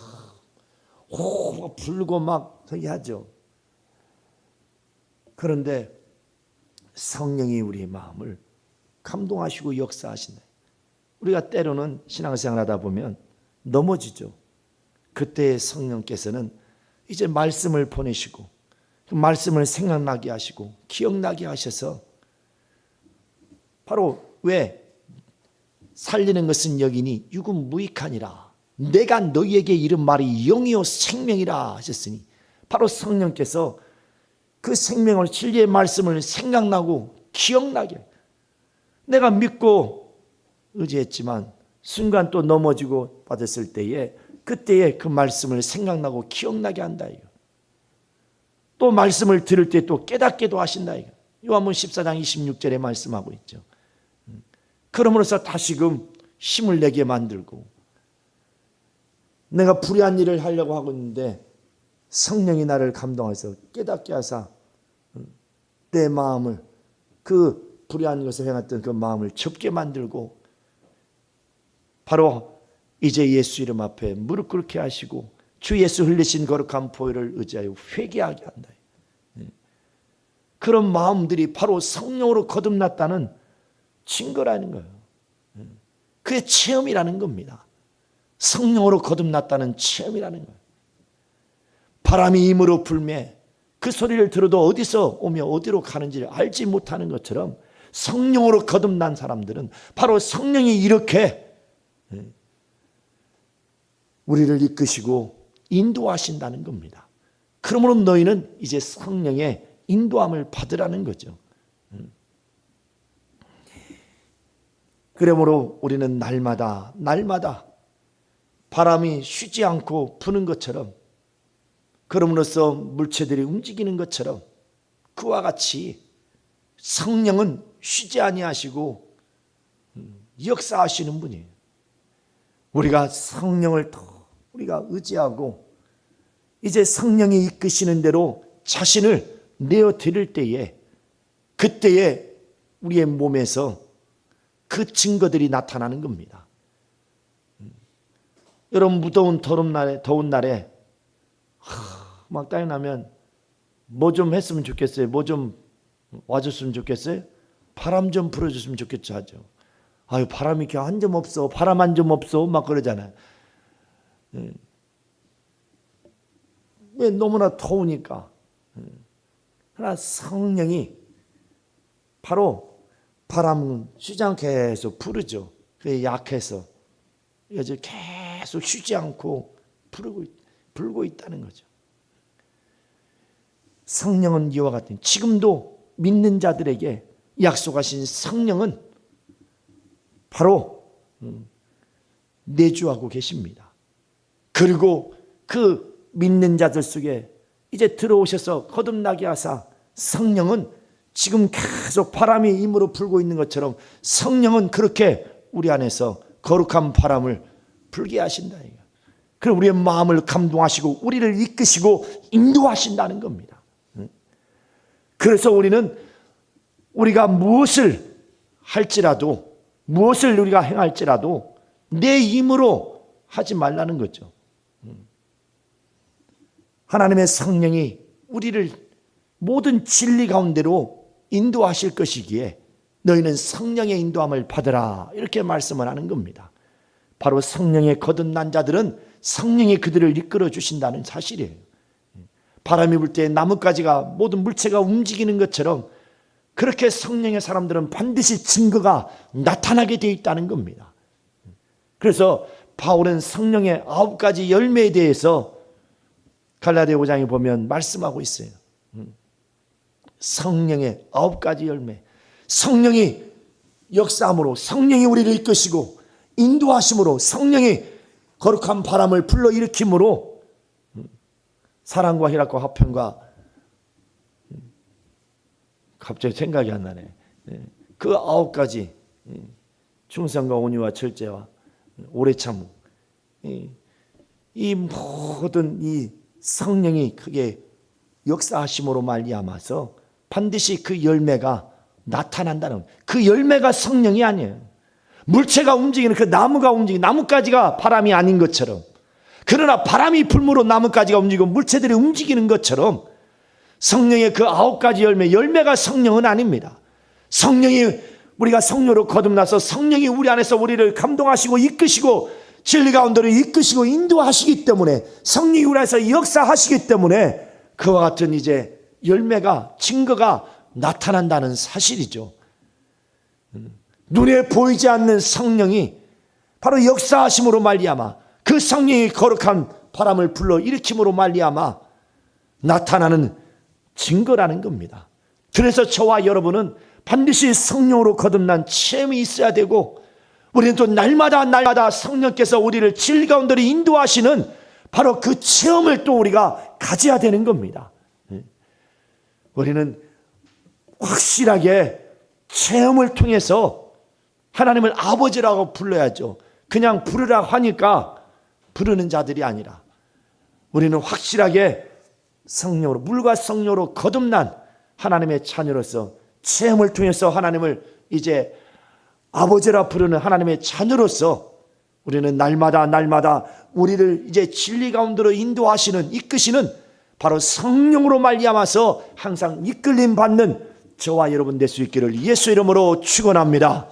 불고 막 저기 하죠. 그런데 성령이 우리의 마음을 감동하시고 역사하신다. 우리가 때로는 신앙생활 하다 보면 넘어지죠. 그때 성령께서는 이제 말씀을 보내시고 그 말씀을 생각나게 하시고 기억나게 하셔서 바로 왜 살리는 것은 여기니 육은 무익하니라. 내가 너희에게 이른 말이 영이요 생명이라 하셨으니 바로 성령께서 그 생명을 진리의 말씀을 생각나고 기억나게, 내가 믿고 의지했지만 순간 또 넘어지고 받았을 때에 그때에 그 말씀을 생각나고 기억나게 한다. 또 말씀을 들을 때 또 깨닫게도 하신다. 요한복음 14장 26절에 말씀하고 있죠. 그러므로서 다시금 힘을 내게 만들고, 내가 불의한 일을 하려고 하고 있는데 성령이 나를 감동해서 깨닫게 하사 내 마음을, 그 불의한 것을 행했던 그 마음을 접게 만들고, 바로 이제 예수 이름 앞에 무릎 꿇게 하시고 주 예수 흘리신 거룩한 보혈을 의지하여 회개하게 한다. 그런 마음들이 바로 성령으로 거듭났다는 증거라는 거예요. 그게 체험이라는 겁니다. 성령으로 거듭났다는 체험이라는 거예요. 바람이 임으로 불매, 그 소리를 들어도 어디서 오며 어디로 가는지를 알지 못하는 것처럼 성령으로 거듭난 사람들은 바로 성령이 이렇게 우리를 이끄시고 인도하신다는 겁니다. 그러므로 너희는 이제 성령의 인도함을 받으라는 거죠. 그러므로 우리는 날마다 바람이 쉬지 않고 부는 것처럼, 그럼으로써 물체들이 움직이는 것처럼 그와 같이 성령은 쉬지 아니하시고 역사하시는 분이에요. 우리가 성령을 더 우리가 의지하고 이제 성령이 이끄시는 대로 자신을 내어 드릴 때에, 그때에 우리의 몸에서 그 증거들이 나타나는 겁니다. 여러분, 무더운 더운 날에 막 땀이 나면 뭐 좀 했으면 좋겠어요? 뭐 좀 와줬으면 좋겠어요? 바람 좀 불어줬으면 좋겠죠 하죠. 아유, 바람이 이렇게 한 점 없어, 바람 한 점 없어 막 그러잖아요. 왜? 너무나 더우니까. 그러나 성령이 바로 바람은 쉬지 않게 계속 부르죠. 그게 약해서 이제 계속 쉬지 않고 불고 있다는 거죠. 성령은 이와 같은, 지금도 믿는 자들에게 약속하신 성령은 바로 내주하고 계십니다. 그리고 그 믿는 자들 속에 이제 들어오셔서 거듭나게 하사, 성령은 지금 계속 바람이 임으로 불고 있는 것처럼 성령은 그렇게 우리 안에서 거룩한 바람을 불게 하신다. 그럼 우리의 마음을 감동하시고 우리를 이끄시고 인도하신다는 겁니다. 그래서 우리가 무엇을 할지라도, 무엇을 우리가 행할지라도 내 힘으로 하지 말라는 거죠. 하나님의 성령이 우리를 모든 진리 가운데로 인도하실 것이기에 너희는 성령의 인도함을 받으라, 이렇게 말씀을 하는 겁니다. 바로 성령의 거듭난 자들은 성령이 그들을 이끌어 주신다는 사실이에요. 바람이 불 때 나뭇가지가, 모든 물체가 움직이는 것처럼 그렇게 성령의 사람들은 반드시 증거가 나타나게 되어 있다는 겁니다. 그래서 바울은 성령의 9가지 열매에 대해서 갈라디아 5장에 보면 말씀하고 있어요. 성령의 9가지 열매, 성령이 역사함으로, 성령이 우리를 이끄시고 인도하심으로, 성령이 거룩한 바람을 불러일으킴으로, 사랑과 희락과 화평과, 갑자기 생각이 안 나네. 그 9가지, 충성과 온유와 절제와 오래 참음, 이 모든 이 성령이 크게 역사하심으로 말미암아서 반드시 그 열매가 나타난다는, 그 열매가 성령이 아니에요. 물체가 움직이는, 그 나무가 움직이는, 나뭇가지가 바람이 아닌 것처럼, 그러나 바람이 불므로 나뭇가지가 움직이고 물체들이 움직이는 것처럼 성령의 그 9가지 열매가 성령은 아닙니다. 성령이, 우리가 성령으로 거듭나서 성령이 우리 안에서 우리를 감동하시고 이끄시고 진리 가운데로 이끄시고 인도하시기 때문에, 성령이 우리 안에서 역사하시기 때문에 그와 같은 이제 열매가, 증거가 나타난다는 사실이죠. 눈에 보이지 않는 성령이 바로 역사하심으로 말미암아, 그 성령이 거룩한 바람을 불러 일으킴으로 말미암아 나타나는 증거라는 겁니다. 그래서 저와 여러분은 반드시 성령으로 거듭난 체험이 있어야 되고, 우리는 또 날마다 성령께서 우리를 진리 가운데로 인도하시는 바로 그 체험을 또 우리가 가져야 되는 겁니다. 우리는 확실하게 체험을 통해서 하나님을 아버지라고 불러야죠. 그냥 부르라고 하니까 부르는 자들이 아니라 우리는 확실하게 성령으로, 물과 성령으로 거듭난 하나님의 자녀로서 체험을 통해서 하나님을 이제 아버지라 부르는 하나님의 자녀로서 우리는 날마다 우리를 이제 진리 가운데로 인도하시는, 이끄시는 바로 성령으로 말미암아서 항상 이끌림 받는 저와 여러분 될 수 있기를 예수 이름으로 축원합니다.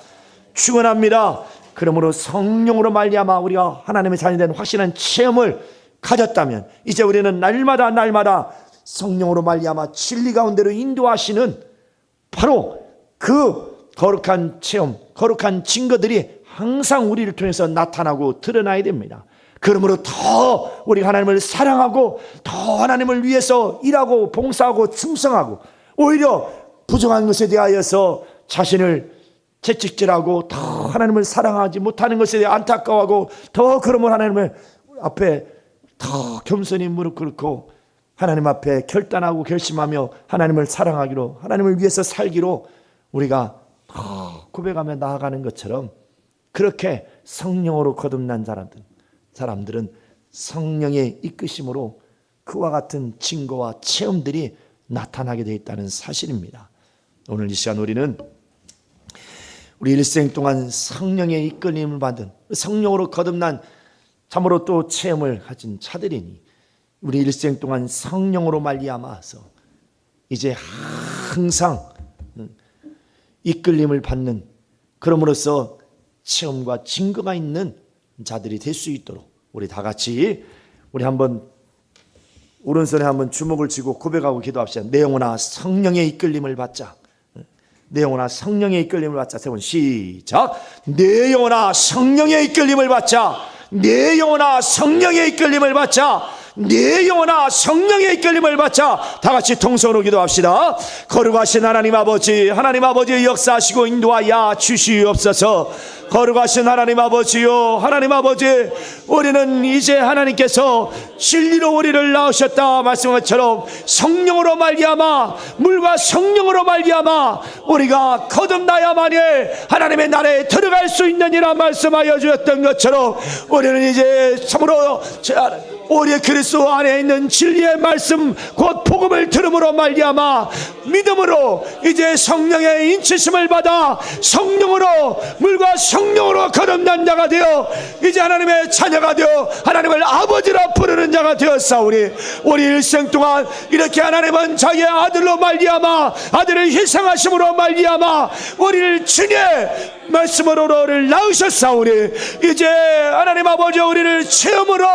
그러므로 성령으로 말미암아 우리가 하나님의 자녀된 확실한 체험을 가졌다면 이제 우리는 날마다 성령으로 말미암아 진리 가운데로 인도하시는 바로 그 거룩한 체험, 거룩한 증거들이 항상 우리를 통해서 나타나고 드러나야 됩니다. 그러므로 더 우리가 하나님을 사랑하고 더 하나님을 위해서 일하고 봉사하고 충성하고 오히려 부정한 것에 대하여서 자신을 채찍질하고 더 하나님을 사랑하지 못하는 것에 대해 안타까워하고 더 그러면 하나님을 앞에 더 겸손히 무릎 꿇고 하나님 앞에 결단하고 결심하며 하나님을 사랑하기로, 하나님을 위해서 살기로 우리가 더 고백하며 나아가는 것처럼 그렇게 성령으로 거듭난 사람들은 성령의 이끄심으로 그와 같은 증거와 체험들이 나타나게 되어 있다는 사실입니다. 오늘 이 시간 우리는 우리 일생 동안 성령의 이끌림을 받은 성령으로 거듭난 참으로 또 체험을 가진 자들이니 우리 일생 동안 성령으로 말미암아서 이제 항상 이끌림을 받는, 그럼으로써 체험과 증거가 있는 자들이 될 수 있도록 우리 다 같이 우리 한번 오른손에 한번 주먹을 쥐고 고백하고 기도합시다. 내 영혼아 성령의 이끌림을 받자. 내 영혼아 성령의 이끌림을 받자. 세 번 시작. 내 영혼아 성령의 이끌림을 받자. 내 영혼아 성령의 이끌림을 받자. 내 영혼아 성령의 이끌림을 받자. 다 같이 통성으로 기도합시다. 거룩하신 하나님 아버지, 하나님 아버지 역사하시고 인도하여 주시옵소서. 거룩하신 하나님 아버지요, 하나님 아버지, 우리는 이제 하나님께서 진리로 우리를 낳으셨다 말씀한 것처럼 성령으로 말미암아, 물과 성령으로 말미암아 우리가 거듭나야만이 하나님의 나라에 들어갈 수 있느니라 말씀하여 주셨던 것처럼 우리는 이제 참으로 우리의 그리스도 안에 있는 진리의 말씀 곧 복음을 들음으로 말미암아 믿음으로 이제 성령의 인치심을 받아 성령으로, 물과 성령으로 거듭난 자가 되어 이제 하나님의 자녀가 되어 하나님을 아버지라 부르는 자가 되었사오니 우리 일생 동안 이렇게 하나님은 자기의 아들로 말미암아 아들을 희생하심으로 말미암아 우리를 주님의 말씀으로를 낳으셨사오니 이제 하나님 아버지 우리를 체험으로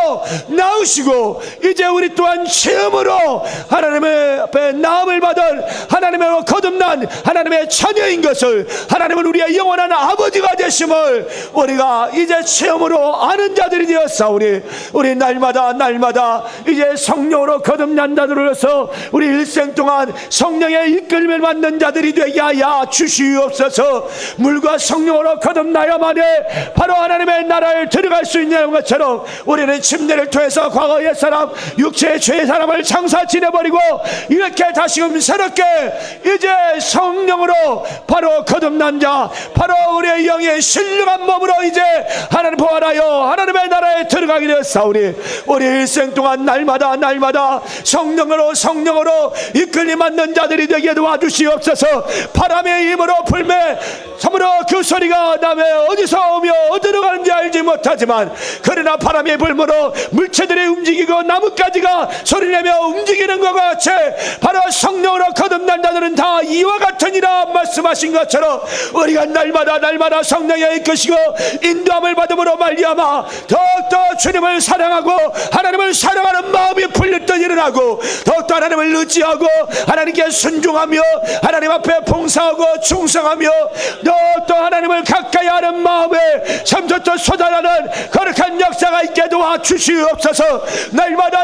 낳으시고 이제 우리 또한 체험으로 하나님의 앞에 나음을 받은 하나님의 거듭난 하나님의 자녀인 것을, 하나님은 우리의 영원한 아버지가 되심을 우리가 이제 체험으로 아는 자들이 되었사오니 우리 날마다 이제 성령으로 거듭난 자들로서 우리 일생 동안 성령의 이끌림을 받는 자들이 되게 하여 주시옵소서. 물과 성령으로 거듭나야만이 바로 하나님의 나라에 들어갈 수 있는 것처럼 우리는 침례를 통해서 과거 옛사람 육체의 죄의 사람을 장사 지내버리고 이렇게 다시금 새롭게 이제 성령으로 바로 거듭난 자, 바로 우리의 영의 신령한 몸으로 이제 하나님 부활하여 하나님의 나라에 들어가게 되었사오니 우리 일생 동안 날마다 성령으로 이끌림 받는 자들이 되게 도와주시옵소서. 바람의 힘으로 불매 참으로 그 소리가 남의 어디서 오며 어디로 가는지 알지 못하지만 그러나 바람의 불므로 물체들이 움직이고 나뭇가지가 소리내며 움직이는 것과 같이 바로 성령으로 거듭난 자들은 다 이와 같으니라 말씀하신 것처럼 우리가 날마다 성령에 이끄시고 인도함을 받음으로 말미암아 더욱더 주님을 사랑하고 하나님을 사랑하는 마음이 풀렸던 일어나고 더욱더 하나님을 의지하고 하나님께 순종하며 하나님 앞에 봉사하고 충성하며 더욱더 하나님 하나님을 가까이 하는 마음에 참부터 쏟아나는 거룩한 역사가 있게 도와주시옵소서. 날마다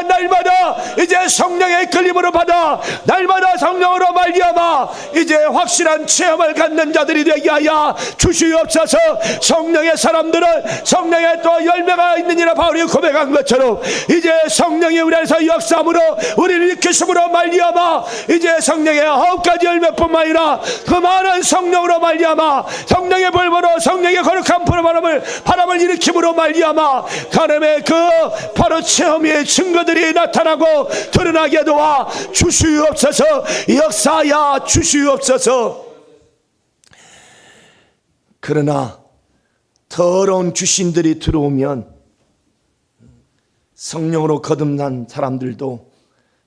이제 성령의 이끌림으로 받아 날마다 성령으로 말미암아 이제 확실한 체험을 갖는 자들이 되게 하여 주시옵소서. 성령의 사람들은 성령의 또 열매가 있느니라 바울이 고백한 것처럼 이제 성령이 우리 안에서 역사함으로 우리를 일으키심으로 말미암아 이제 성령의 9가지 열매뿐만 아니라 그 많은 성령으로 말미암아 성령의 불보로 성령의 거룩한 바람을 일으킴으로 말미암아 가늠의 그 바로 체험의 증거들이 나타나고 드러나게 도와 주시옵소서. 역사하여 주시옵소서. 그러나 더러운 귀신들이 들어오면 성령으로 거듭난 사람들도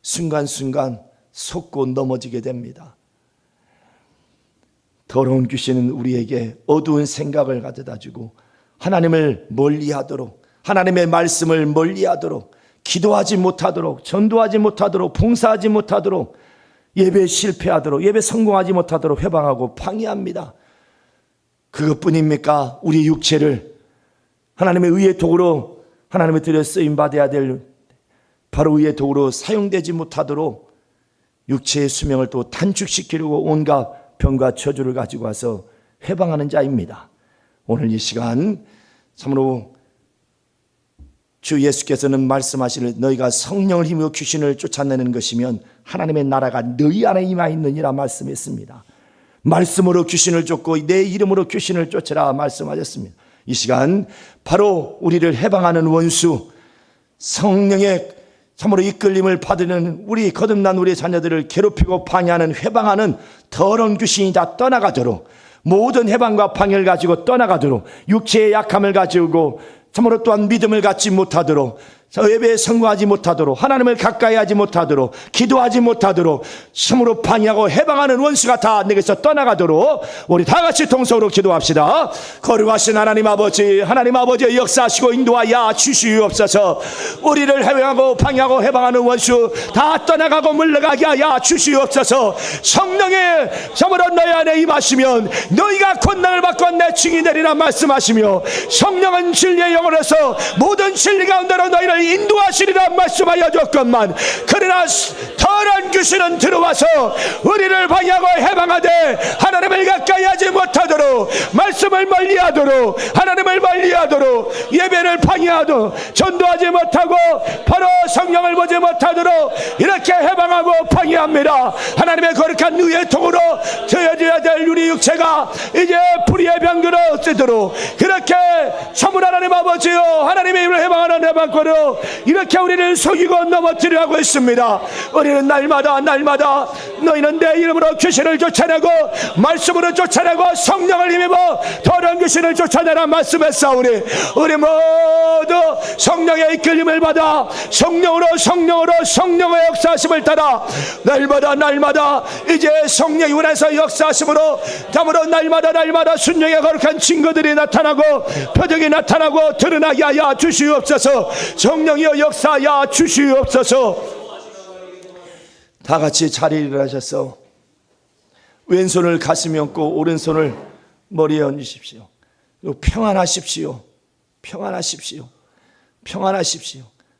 순간순간 속고 넘어지게 됩니다. 더러운 귀신은 우리에게 어두운 생각을 가져다주고 하나님을 멀리하도록, 하나님의 말씀을 멀리하도록, 기도하지 못하도록, 전도하지 못하도록, 봉사하지 못하도록, 예배 실패하도록, 예배 성공하지 못하도록 회방하고 방해합니다. 그것뿐입니까? 우리 육체를 하나님의 의의 도구로 하나님의 들여 쓰임 받아야 될 바로 의의 도구로 사용되지 못하도록 육체의 수명을 또 단축시키려고 온갖 병과 저주를 가지고 와서 회방하는 자입니다. 오늘 이 시간 참으로 주 예수께서는 말씀하시는 너희가 성령을 힘입어 귀신을 쫓아내는 것이면 하나님의 나라가 너희 안에 임하 있느니라 말씀했습니다. 말씀으로 귀신을 쫓고 내 이름으로 귀신을 쫓으라 말씀하셨습니다. 이 시간 바로 우리를 해방하는 원수, 성령의 참으로 이끌림을 받는 우리 거듭난 우리 자녀들을 괴롭히고 방해하는 회방하는 더러운 귀신이 다 떠나가도록, 모든 해방과 방해를 가지고 떠나가도록, 육체의 약함을 가지고 참으로 또한 믿음을 갖지 못하도록, 예배에 성공하지 못하도록, 하나님을 가까이 하지 못하도록, 기도하지 못하도록 참으로 방해하고 해방하는 원수가 다 내게서 떠나가도록 우리 다 같이 동서로 기도합시다. 거룩하신 하나님 아버지의 역사하시고 인도하여 주시옵소서. 우리를 해방하고 방해하고 해방하는 원수 다 떠나가고 물러가게 하여 주시옵소서. 성령의 참으로 너희 안에 임하시면 너희가 권능을 받고 내 증인이 되리라 말씀하시며, 성령은 진리의 영으로서 모든 진리 가운데로 너희를 인도하시리라 말씀하여 줬건만, 그러나 더러운 귀신은 들어와서 우리를 방해하고 해방하되 하나님을 가까이 하지 못하도록, 말씀을 멀리하도록, 하나님을 멀리하도록, 예배를 방해하도록, 전도하지 못하고 바로 성령을 보지 못하도록 이렇게 해방하고 방해합니다. 하나님의 거룩한 의의 통으로 되어져야 될 우리 육체가 이제 불의의 병들어 없애도록 그렇게 참으로 하나님 아버지요, 하나님의 힘을 해방하는 해방권으로 이렇게 우리를 속이고 넘어뜨려 하고 있습니다. 우리는 날마다 너희는 내 이름으로 귀신을 쫓아내고 말씀으로 쫓아내고 성령을 힘입어 더러운 귀신을 쫓아내라 말씀했사오니, 우리 모두 성령의 이끌림을 받아 성령의 역사하심을 따라 날마다 이제 성령이 원해서 역사하심으로 담으로 날마다 순종의 거룩한 증거들이 나타나고 표적이 나타나고 드러나게 하여 주시옵소서. 성령이여 역사하여 주시옵소서. 다 같이 자리에 일어나셔서 왼손을 가슴에 얹고 오른손을 머리에 얹으십시오. 그리고 평안하십시오.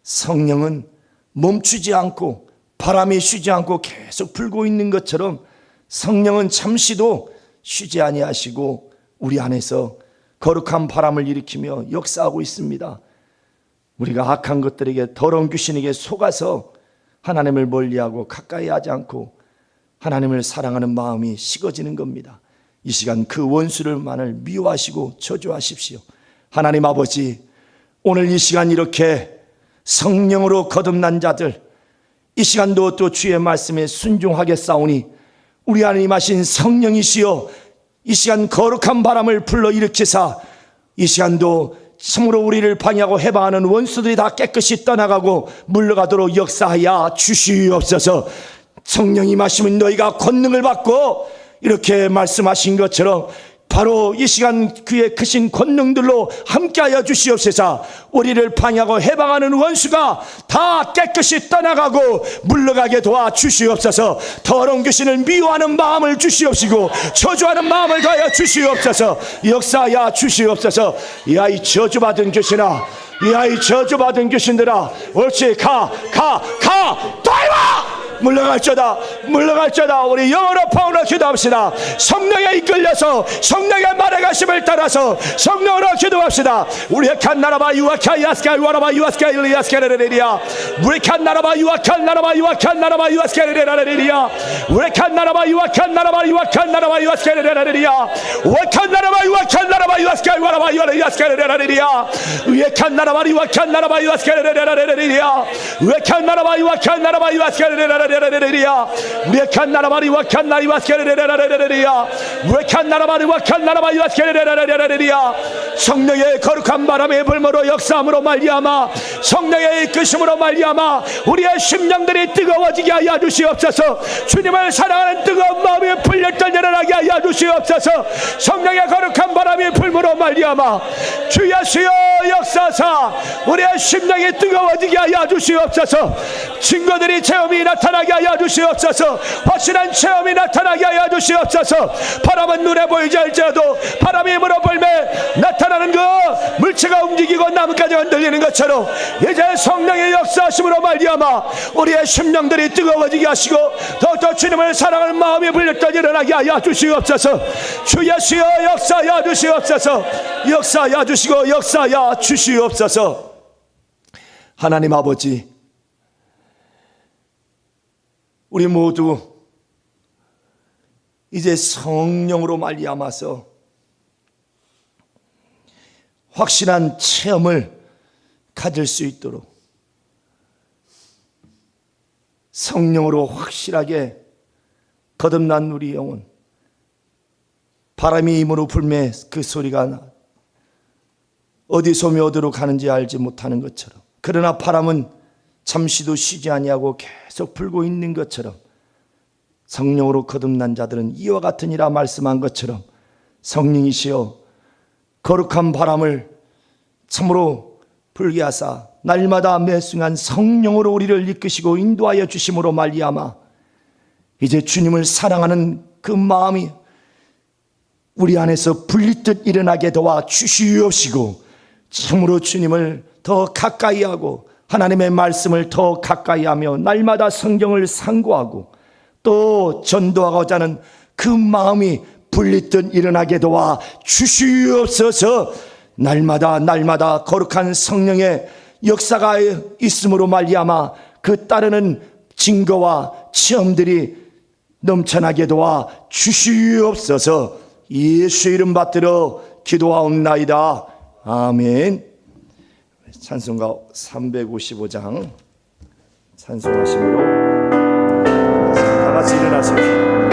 성령은 멈추지 않고 바람이 쉬지 않고 계속 불고 있는 것처럼 성령은 잠시도 쉬지 아니하시고 우리 안에서 거룩한 바람을 일으키며 역사하고 있습니다. 우리가 악한 것들에게, 더러운 귀신에게 속아서 하나님을 멀리하고 가까이 하지 않고 하나님을 사랑하는 마음이 식어지는 겁니다. 이 시간 그 원수를만을 미워하시고 저주하십시오. 하나님 아버지, 오늘 이 시간 이렇게 성령으로 거듭난 자들, 이 시간도 또 주의 말씀에 순종하게 싸우니 우리 안에 임하신 성령이시여 이 시간 거룩한 바람을 불러일으키사 이 시간도 참으로 우리를 방해하고 해방하는 원수들이 다 깨끗이 떠나가고 물러가도록 역사하여 주시옵소서. 성령이 임하시면 너희가 권능을 받고 이렇게 말씀하신 것처럼 바로 이 시간 그의 크신 권능들로 함께하여 주시옵소서. 우리를 방해하고 해방하는 원수가 다 깨끗이 떠나가고 물러가게 도와 주시옵소서. 더러운 귀신을 미워하는 마음을 주시옵시고 저주하는 마음을 더하여 주시옵소서. 역사하여 주시옵소서. 이 아이 저주받은 귀신아, 이 아이 저주받은 귀신들아, 옳지, 가 돌아와! 물러갈지어다. 우리 영어로 파울로 기도합시다. 성령에 이끌려서 성령의 말해가심을 따라서 성령으로 기도합시다. 우리 칸 나라바 유아카 야스카 유아라바 유아스카 일리아스카레레리아 우리 칸 나라바 유아칸 나라바 유아칸 나라바 유아스카레레레리아 우리 칸 나라바 유아칸 나라바 유아칸 나라바 유아스카레레레리아 우리칸 나라바 유아칸 나라바 유아스카 유아라바 유아스카레레레리아 우리칸 나라바 유아칸 나라바 유아스카레레레리아 우리칸 나라바 유아칸 나라바 유아스카레레레리아 우리칸 나라바리와 칸나리와 스케레레레레레레리아 우리칸 나라바리와 칸나라바리와 스케레레레레레리아 성령의 거룩한 바람의 불모로 역사함으로 말미암아 성령의 이끄심으로 말미암아 우리의 심령들이 뜨거워지게 하여 주시옵소서. 주님을 사랑하는 뜨거운 마음이 풀렸던 일어나게 하여 주시옵소서. 성령의 거룩한 바람의 불모로 말미암아 주 예수여 역사사 우리의 심령이 뜨거워지게 하여 주시옵소서. 증거들이 체험이 나타나게 하여 주시옵소서. 확실한 체험이 나타나게 하여 주시옵소서. 바람은 눈에 보이지 않을지라도 바람이 불어 불매 나타나는 그 물체가 움직이고 나뭇가지 흔들리는 것처럼 이제 성령의 역사하심으로 말미암아 우리의 심령들이 뜨거워지게 하시고 더욱더 주님을 사랑하는 마음이 불렸던 일어나게 하여 주시옵소서. 주 예수여 역사하여 주시옵소서. 역사하여 주시고 역사하여 주시옵소서. 하나님 아버지, 우리 모두 이제 성령으로 말미암아서 확실한 체험을 가질 수 있도록 성령으로 확실하게 거듭난 우리 영혼, 바람이 임으로 불매 그 소리가 어디서 어디로 가는지 알지 못하는 것처럼, 그러나 바람은 잠시도 쉬지 아니하고 계속 불고 있는 것처럼 성령으로 거듭난 자들은 이와 같으니라 말씀한 것처럼 성령이시여 거룩한 바람을 참으로 불게 하사 날마다 매 순간 성령으로 우리를 이끄시고 인도하여 주심으로 말미암아 이제 주님을 사랑하는 그 마음이 우리 안에서 불리듯 일어나게 도와 주시옵시고 참으로 주님을 더 가까이 하고 하나님의 말씀을 더 가까이 하며 날마다 성경을 상고하고 또 전도하고자 하는 그 마음이 불리듯 일어나게 도와 주시옵소서. 날마다 거룩한 성령의 역사가 있음으로 말미암아 그 따르는 증거와 체험들이 넘쳐나게 도와 주시옵소서. 예수 이름 받들어 기도하옵나이다. 아멘. 찬송가 355장 찬송하심으로 다 같이 일어나십시오.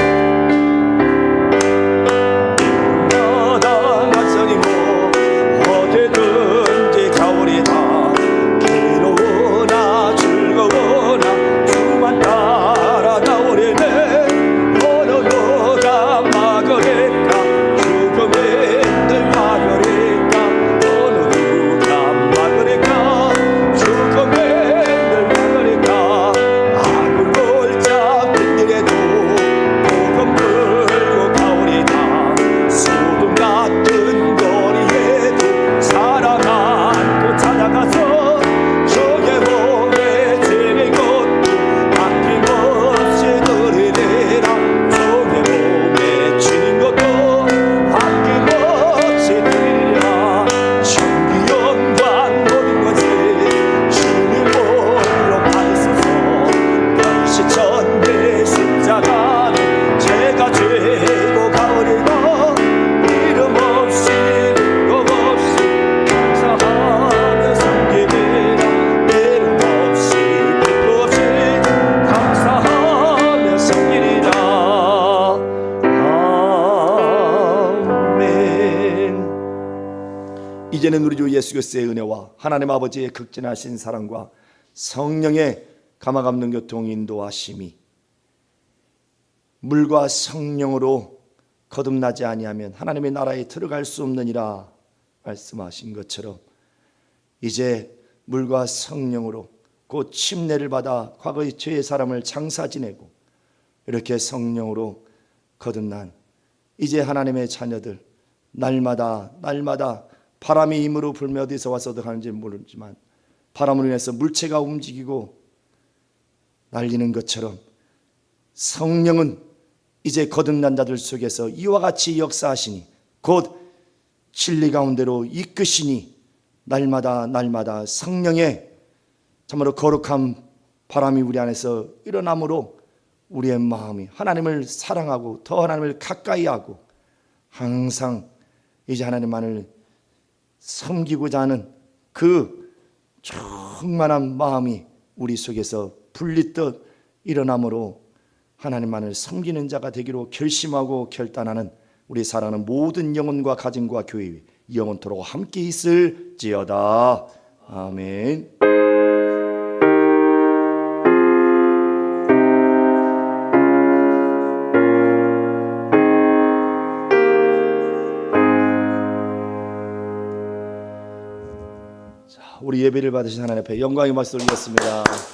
이제는 우리 주 예수 그리스도의 은혜와 하나님 아버지의 극진하신 사랑과 성령의 감화감동 교통 인도하심이 물과 성령으로 거듭나지 아니하면 하나님의 나라에 들어갈 수 없느니라 말씀하신 것처럼 이제 물과 성령으로 곧 침례를 받아 과거의 죄의 사람을 장사 지내고 이렇게 성령으로 거듭난 이제 하나님의 자녀들 날마다 바람이 힘으로 불며 어디서 와서 어떡하는지 모르지만 바람으로 인해서 물체가 움직이고 날리는 것처럼 성령은 이제 거듭난 자들 속에서 이와 같이 역사하시니 곧 진리 가운데로 이끄시니 날마다 성령의 참으로 거룩한 바람이 우리 안에서 일어나므로 우리의 마음이 하나님을 사랑하고 더 하나님을 가까이 하고 항상 이제 하나님만을 섬기고자 하는 그 충만한 마음이 우리 속에서 불리듯 일어나므로 하나님만을 섬기는 자가 되기로 결심하고 결단하는 우리 사랑하는 모든 영혼과 가정과 교회 영원토록 함께 있을지어다. 아멘. 우리 예배를 받으신 하나님 앞에 영광의 말씀을 올리겠습니다.